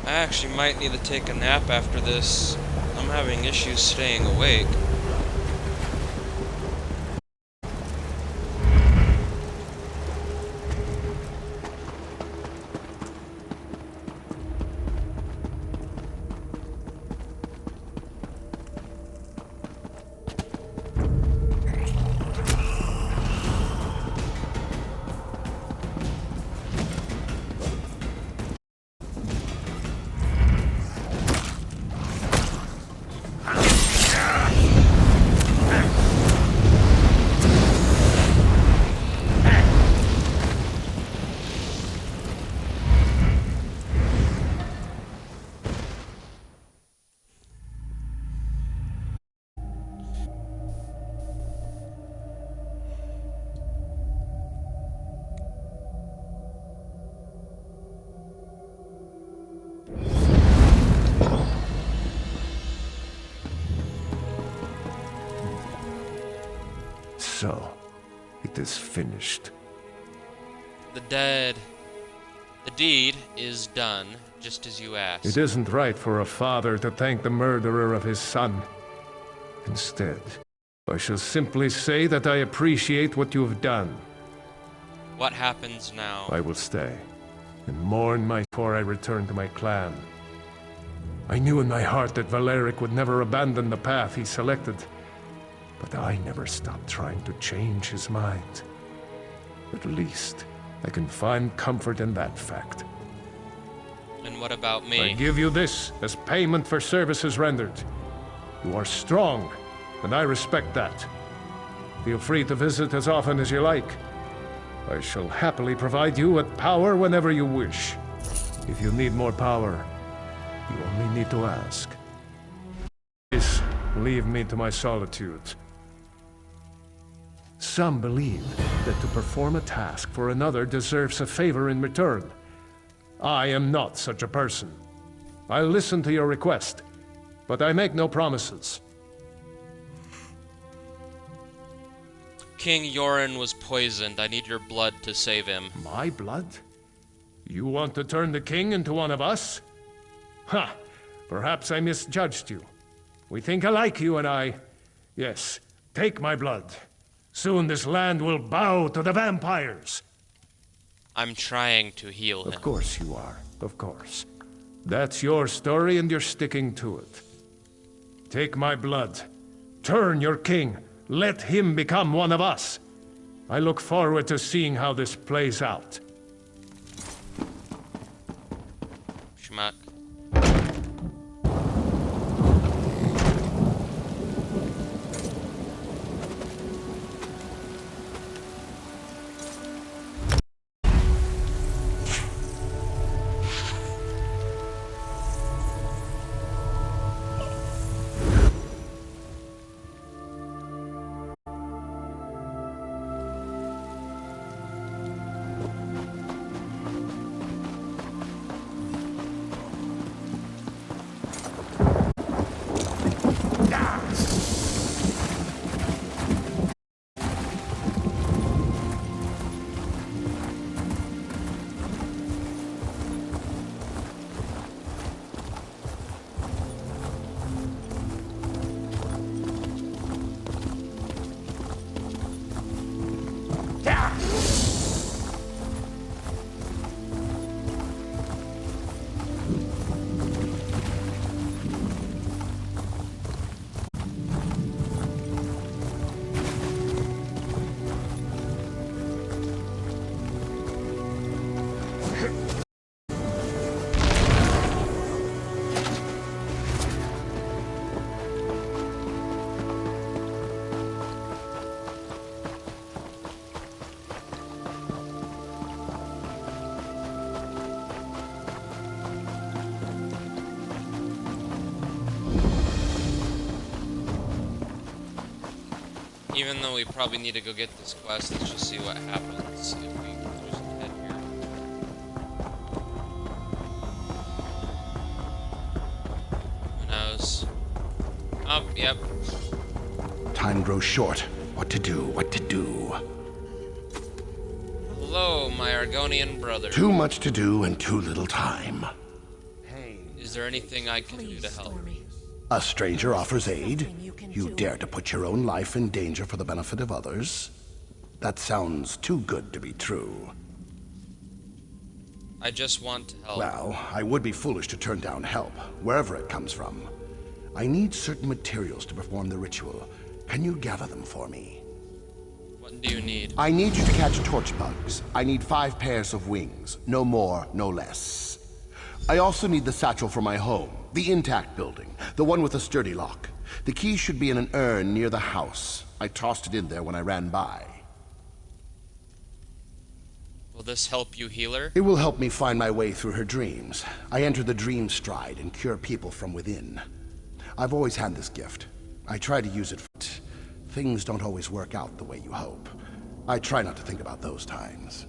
I actually might need to take a nap after this. I'm having issues staying awake. So, it is finished. The deed is done, just as you asked. It isn't right for a father to thank the murderer of his son. Instead, I shall simply say that I appreciate what you have done. What happens now? I will stay and mourn before I return to my clan. I knew in my heart that Valeric would never abandon the path he selected, but I never stopped trying to change his mind. At least, I can find comfort in that fact. And what about me? I give you this as payment for services rendered. You are strong, and I respect that. Feel free to visit as often as you like. I shall happily provide you with power whenever you wish. If you need more power, you only need to ask. Please leave me to my solitude. Some believe that to perform a task for another deserves a favor in return. I am not such a person. I'll listen to your request, but I make no promises. King Yoren was poisoned. I need your blood to save him. My blood? You want to turn the king into one of us? Ha! Perhaps I misjudged you. We think alike, you and I. Yes, take my blood. Soon this land will bow to the vampires. I'm trying to heal him. Of course you are. Of course. That's your story and you're sticking to it. Take my blood. Turn your king. Let him become one of us. I look forward to seeing how this plays out. Schmuck. Even though we probably need to go get this quest, let's just see what happens if we lose head here. Who knows? Oh, yep. Time grows short. What to do, what to do. Hello, my Argonian brother. Too much to do and too little time. Hey, Is there anything I can do to help? A stranger offers aid. You dare to put your own life in danger for the benefit of others? That sounds too good to be true. I just want to help. Well, I would be foolish to turn down help, wherever it comes from. I need certain materials to perform the ritual. Can you gather them for me? What do you need? I need you to catch torch bugs. I need 5 pairs of wings. No more, no less. I also need the satchel for my home. The intact building. The one with a sturdy lock. The key should be in an urn near the house. I tossed it in there when I ran by. Will this help you, healer? It will help me find my way through her dreams. I enter the dream stride and cure people from within. I've always had this gift. I try to use it, but things don't always work out the way you hope. I try not to think about those times.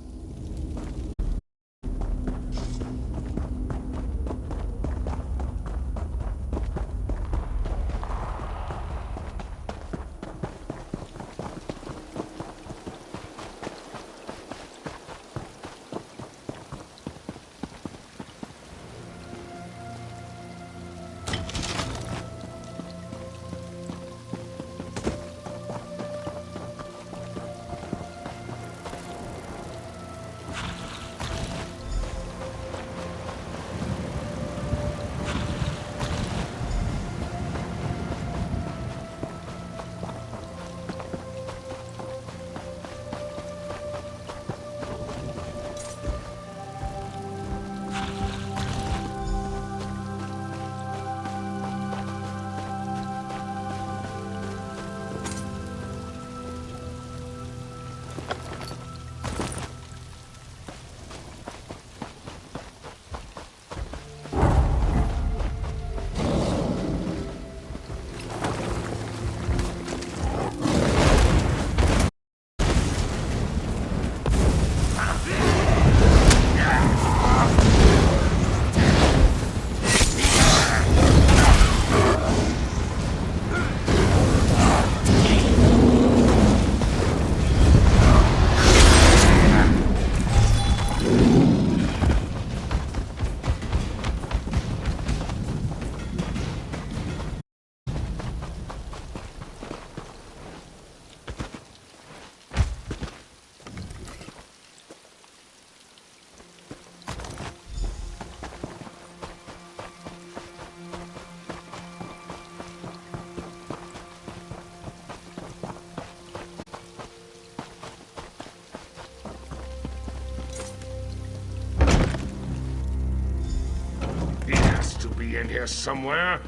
In here somewhere.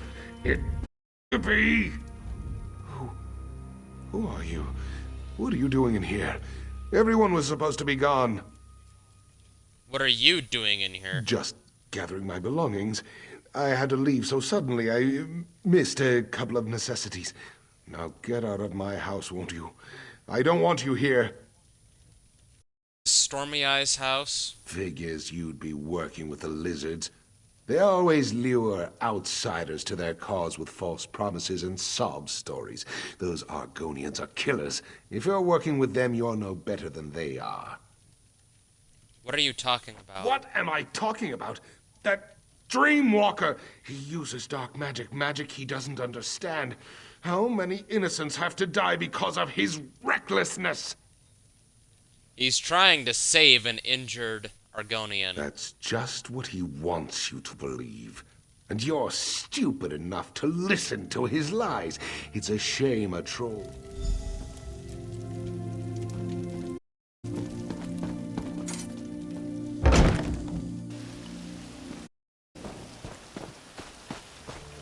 It to be. Who are you? What are you doing in here? Everyone was supposed to be gone. What are you doing in here? Just gathering my belongings. I had to leave so suddenly I missed a couple of necessities. Now get out of my house, won't you? I don't want you here. Stormy Eyes' house? Figures you'd be working with the lizards. They always lure outsiders to their cause with false promises and sob stories. Those Argonians are killers. If you're working with them, you're no better than they are. What are you talking about? What am I talking about? That Dreamwalker! He uses dark magic, magic he doesn't understand. How many innocents have to die because of his recklessness? He's trying to save an injured Argonian. That's just what he wants you to believe. And you're stupid enough to listen to his lies. It's a shame a troll...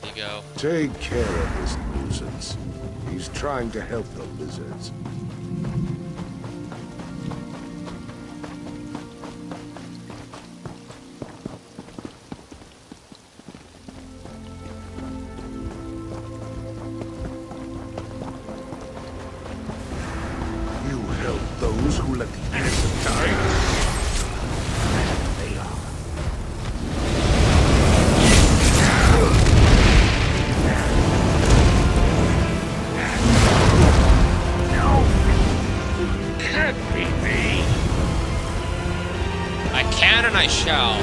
There you go. Take care of this nuisance. He's trying to help the lizards. Those who let the innocent die. They are. No! Can't be me! I can and I shall.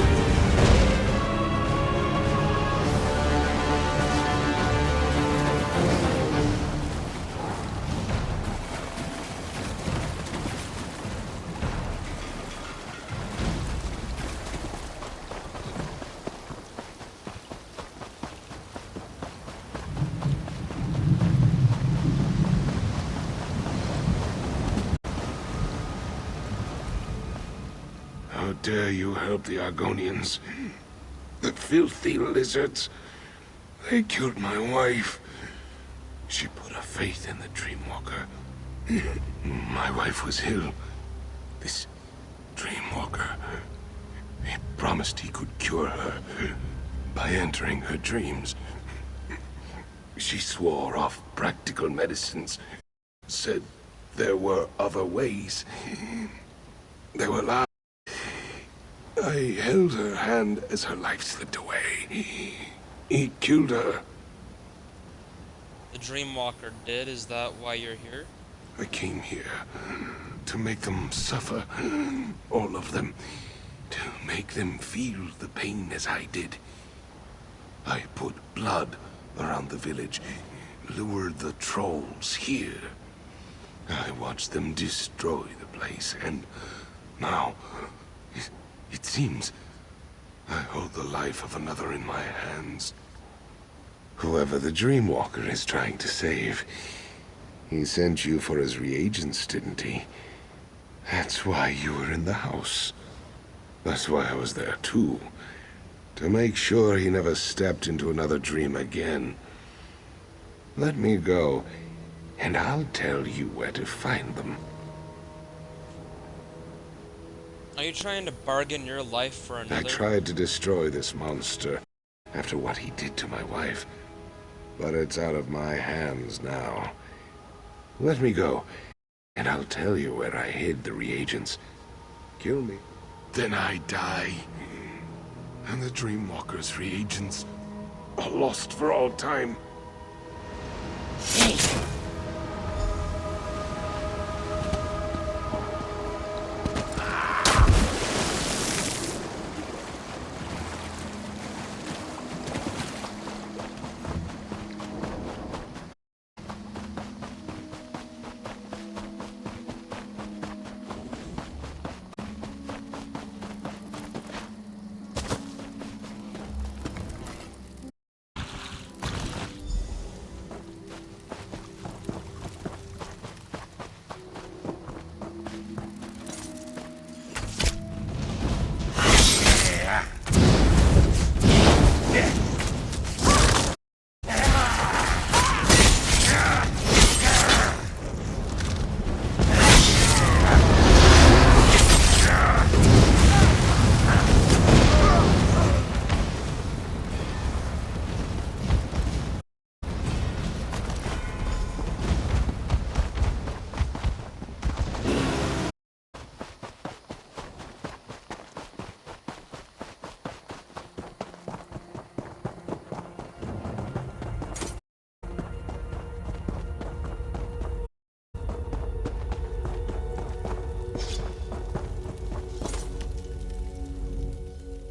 How dare you help the Argonians? The filthy lizards. They killed my wife. She put her faith in the Dreamwalker. My wife was ill. This Dreamwalker, he promised he could cure her by entering her dreams. She swore off practical medicines, said there were other ways. They were lies. I held her hand as her life slipped away. He killed her. The Dreamwalker did? Is that why you're here? I came here to make them suffer, all of them, to make them feel the pain as I did. I put blood around the village, lured the trolls here. I watched them destroy the place, and now, it seems I hold the life of another in my hands. Whoever the Dreamwalker is trying to save, he sent you for his reagents, didn't he? That's why you were in the house. That's why I was there too. To make sure he never stepped into another dream again. Let me go, and I'll tell you where to find them. Are you trying to bargain your life for another? I tried to destroy this monster after what he did to my wife, but it's out of my hands now. Let me go, and I'll tell you where I hid the reagents. Kill me, then I die. And the Dreamwalker's reagents are lost for all time.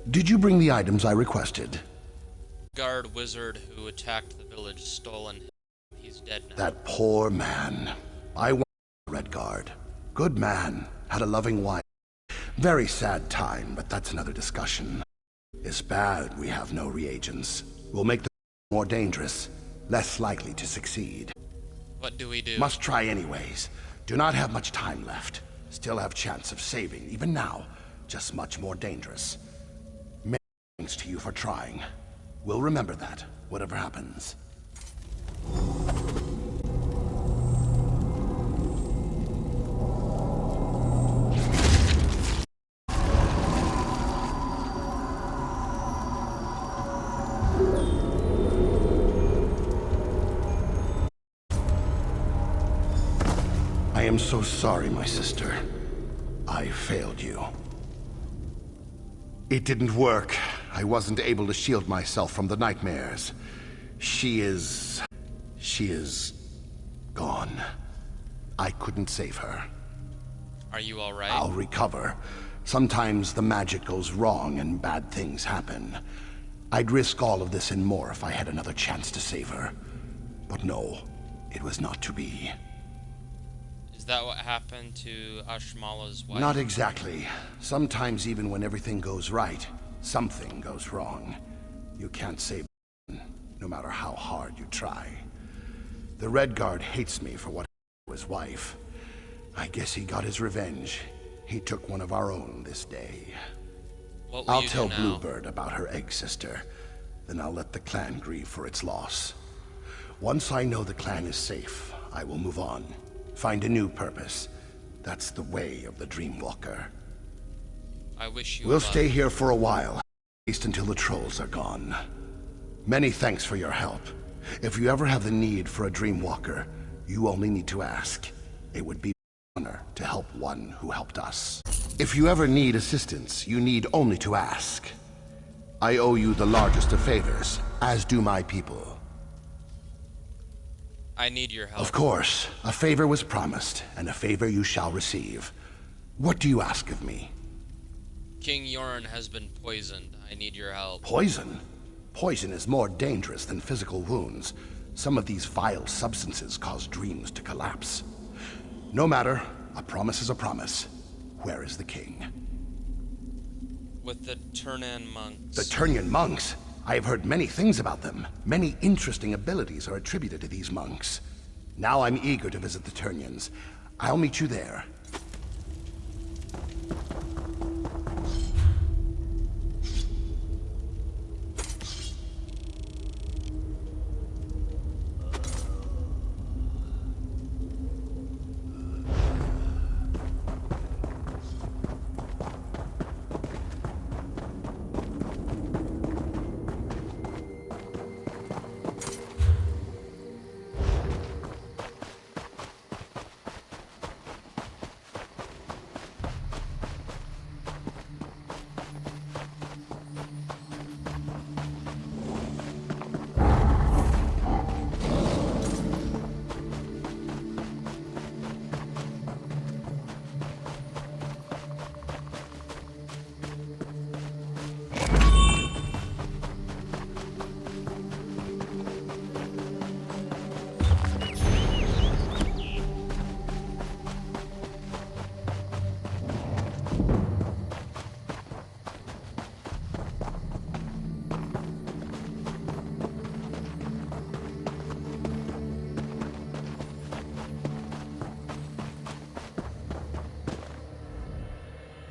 Did you bring the items I requested? Guard wizard who attacked the village stolen. He's dead now. That poor man. I want Red Guard. Good man. Had a loving wife. Very sad time, but that's another discussion. It's bad we have no reagents. We'll make them more dangerous, less likely to succeed. What do we do? Must try anyways. Do not have much time left. Still have chance of saving, even now. Just much more dangerous. Many thanks to you for trying. We'll remember that, whatever happens. I am so sorry, my sister. I failed you. It didn't work. I wasn't able to shield myself from the nightmares. She is gone. I couldn't save her. Are you alright? I'll recover. Sometimes the magic goes wrong and bad things happen. I'd risk all of this and more if I had another chance to save her. But no, it was not to be. Is that what happened to Ashmala's wife? Not exactly. Sometimes even when everything goes right, something goes wrong. You can't save no matter how hard you try. The Red Guard hates me for what happened to his wife. I guess he got his revenge. He took one of our own this day. What will I'll you tell do now? Bluebird about her egg sister. Then I'll let the clan grieve for its loss. Once I know the clan is safe, I will move on. Find a new purpose. That's the way of the Dreamwalker. I wish you We'll luck. stay here for a while, at least until the trolls are gone. Many thanks for your help. If you ever have the need for a Dreamwalker, you only need to ask. It would be an honor to help one who helped us. If you ever need assistance, you need only to ask. I owe you the largest of favors, as do my people. I need your help. Of course, a favor was promised, and a favor you shall receive. What do you ask of me? King Yorn has been poisoned. I need your help. Poison? Poison is more dangerous than physical wounds. Some of these vile substances cause dreams to collapse. No matter, a promise is a promise. Where is the king? With the Turnan monks. The Turnian monks? I have heard many things about them. Many interesting abilities are attributed to these monks. Now I'm eager to visit the Turnians. I'll meet you there.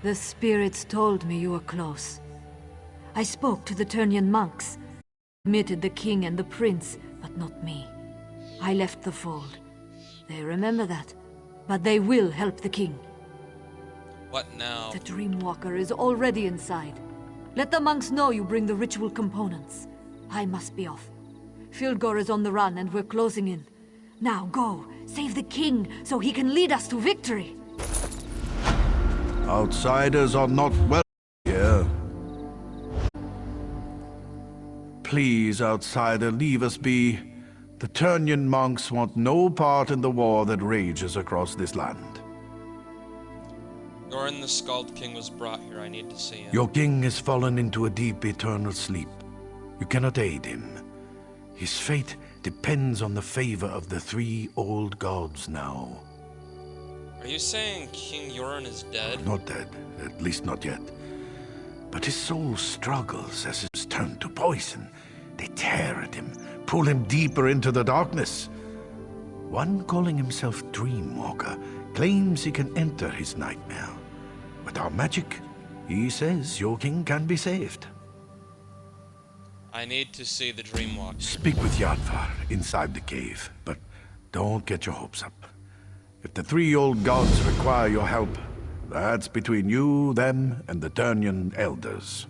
The spirits told me you were close. I spoke to the Turnian monks. Admitted the king and the prince, but not me. I left the fold. They remember that, but they will help the king. What now? The Dreamwalker is already inside. Let the monks know you bring the ritual components. I must be off. Filgor is on the run and we're closing in. Now go, save the king so he can lead us to victory. Outsiders are not welcome here. Please, outsider, leave us be. The Turnian monks want no part in the war that rages across this land. Yorn the Scald King was brought here. I need to see him. Your king has fallen into a deep eternal sleep. You cannot aid him. His fate depends on the favor of the three old gods now. Are you saying King Yorn is dead? Not dead, at least not yet. But his soul struggles as it's turned to poison. They tear at him, pull him deeper into the darkness. One calling himself Dreamwalker claims he can enter his nightmare. With our magic, he says your king can be saved. I need to see the Dreamwalker. Speak with Yadvar inside the cave, but don't get your hopes up. If the three old gods require your help, that's between you, them, and the Turnian elders.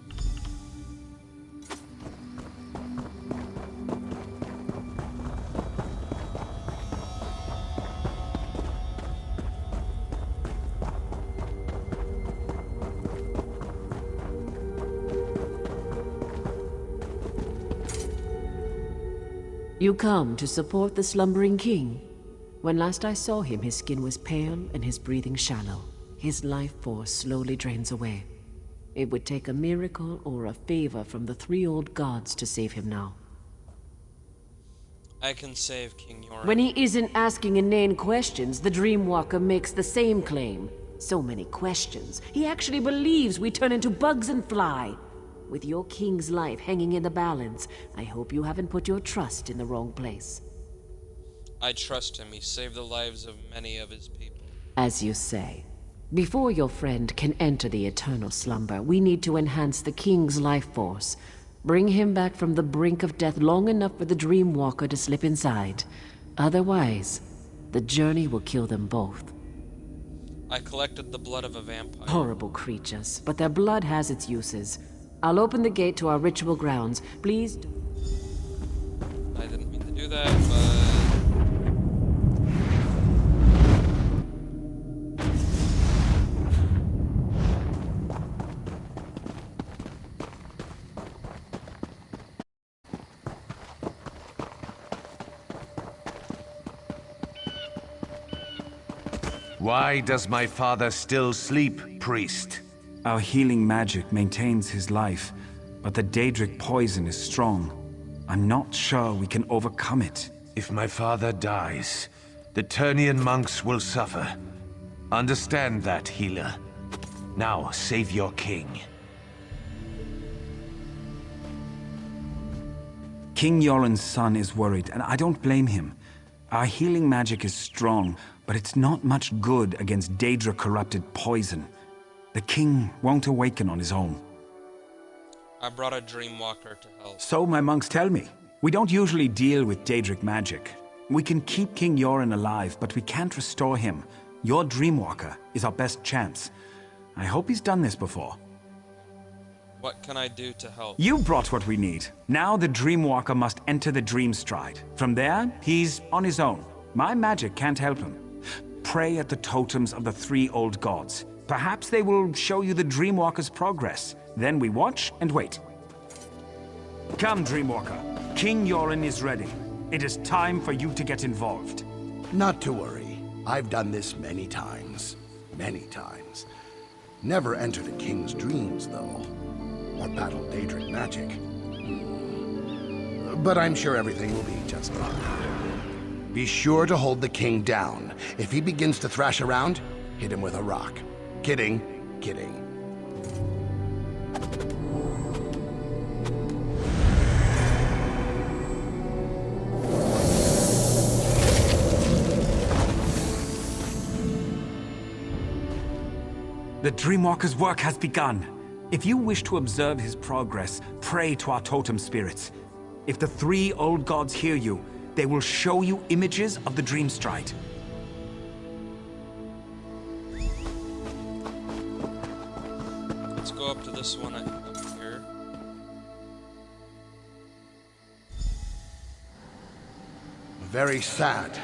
You come to support the slumbering king? When last I saw him, his skin was pale and his breathing shallow. His life force slowly drains away. It would take a miracle or a favor from the three old gods to save him now. I can save King Yorn. When he isn't asking inane questions, the Dreamwalker makes the same claim. So many questions. He actually believes we turn into bugs and fly. With your king's life hanging in the balance, I hope you haven't put your trust in the wrong place. I trust him. He saved the lives of many of his people. As you say. Before your friend can enter the eternal slumber, we need to enhance the king's life force. Bring him back from the brink of death long enough for the Dreamwalker to slip inside. Otherwise, the journey will kill them both. I collected the blood of a vampire. Horrible creatures, but their blood has its uses. I'll open the gate to our ritual grounds. Please. I didn't mean to do that, but... Why does my father still sleep, priest? Our healing magic maintains his life, but the Daedric poison is strong. I'm not sure we can overcome it. If my father dies, the Turnian monks will suffer. Understand that, healer. Now, save your king. King Yoren's son is worried, and I don't blame him. Our healing magic is strong, but it's not much good against Daedra-corrupted poison. The king won't awaken on his own. I brought a Dreamwalker to help. So my monks tell me. We don't usually deal with Daedric magic. We can keep King Yoren alive, but we can't restore him. Your Dreamwalker is our best chance. I hope he's done this before. What can I do to help? You brought what we need. Now the Dreamwalker must enter the Dream Stride. From there, he's on his own. My magic can't help him. Pray at the totems of the 3 old gods. Perhaps they will show you the Dreamwalker's progress. Then we watch and wait. Come, Dreamwalker. King Yoren is ready. It is time for you to get involved. Not to worry. I've done this many times. Many times. Never entered a king's dreams, though. Or battled Daedric magic. But I'm sure everything will be just fine. Be sure to hold the king down. If he begins to thrash around, hit him with a rock. Kidding, kidding. The Dreamwalker's work has begun. If you wish to observe his progress, pray to our totem spirits. If the 3 old gods hear you, they will show you images of the Dream Stride. Let's go up to this one up here. Very sad.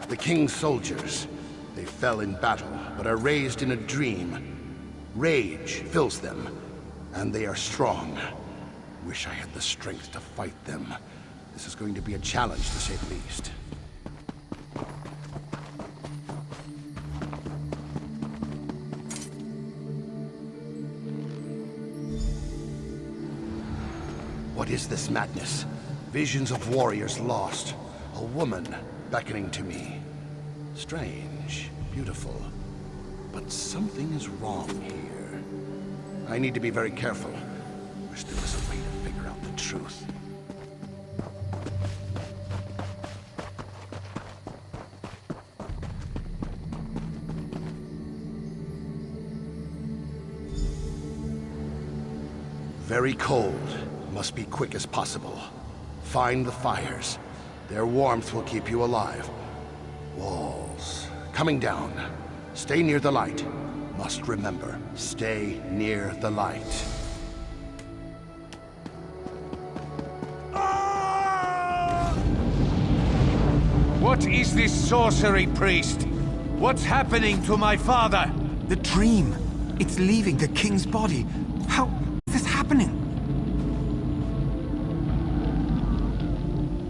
The king's soldiers. They fell in battle, but are raised in a dream. Rage fills them, and they are strong. Wish I had the strength to fight them. This is going to be a challenge, to say the least. What is this madness? Visions of warriors lost. A woman beckoning to me. Strange, beautiful. But something is wrong here. I need to be very careful. Wish there was a way to figure out the truth. Very cold. Must be quick as possible. Find the fires. Their warmth will keep you alive. Walls. Coming down. Stay near the light. Must remember, stay near the light. What is this sorcery, priest? What's happening to my father? The dream. It's leaving the king's body. How is this happening?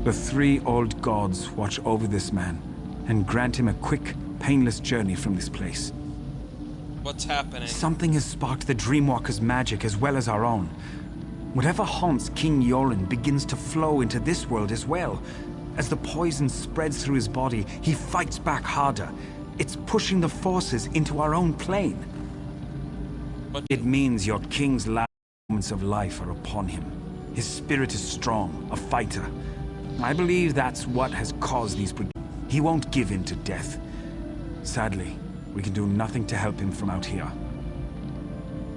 The 3 old gods watch over this man and grant him a quick, painless journey from this place. What's happening? Something has sparked the Dreamwalker's magic as well as our own. Whatever haunts King Yoren begins to flow into this world as well. As the poison spreads through his body, he fights back harder. It's pushing the forces into our own plane. It means your king's last moments of life are upon him. His spirit is strong, a fighter. I believe that's what has caused these... He won't give in to death. Sadly, we can do nothing to help him from out here.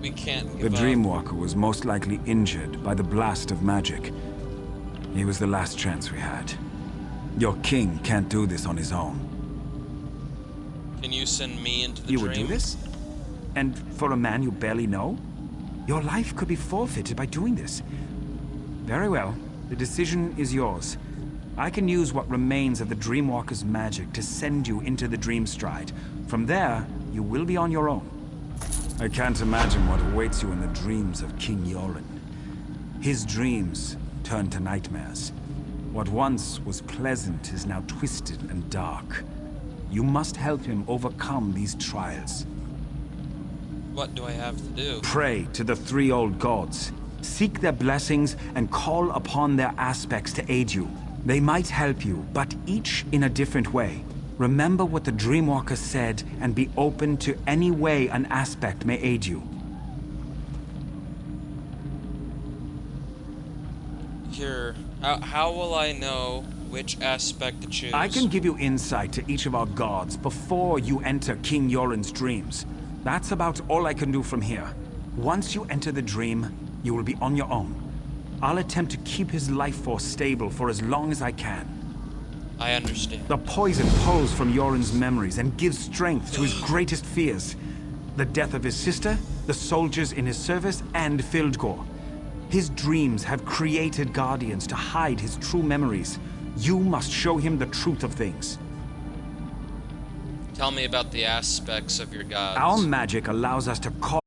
We can't The give up. Dreamwalker was most likely injured by the blast of magic. He was the last chance we had. Your king can't do this on his own. Can you send me into the You dream? would do this? And for a man you barely know? Your life could be forfeited by doing this. Very well. The decision is yours. I can use what remains of the Dreamwalker's magic to send you into the Dreamstride. From there, you will be on your own. I can't imagine what awaits you in the dreams of King Yoren. His dreams turn to nightmares. What once was pleasant is now twisted and dark. You must help him overcome these trials. What do I have to do? Pray to the three old gods. Seek their blessings and call upon their aspects to aid you. They might help you, but each in a different way. Remember what the Dreamwalker said and be open to any way an aspect may aid you. Here, how will I know which aspect to choose? I can give you insight to each of our gods before you enter King Yoren's dreams. That's about all I can do from here. Once you enter the dream, you will be on your own. I'll attempt to keep his life force stable for as long as I can. I understand. The poison pulls from Yoren's memories and gives strength to his greatest fears. The death of his sister, the soldiers in his service, and Fildgor. His dreams have created guardians to hide his true memories. You must show him the truth of things. Tell me about the aspects of your gods. Our magic allows us to call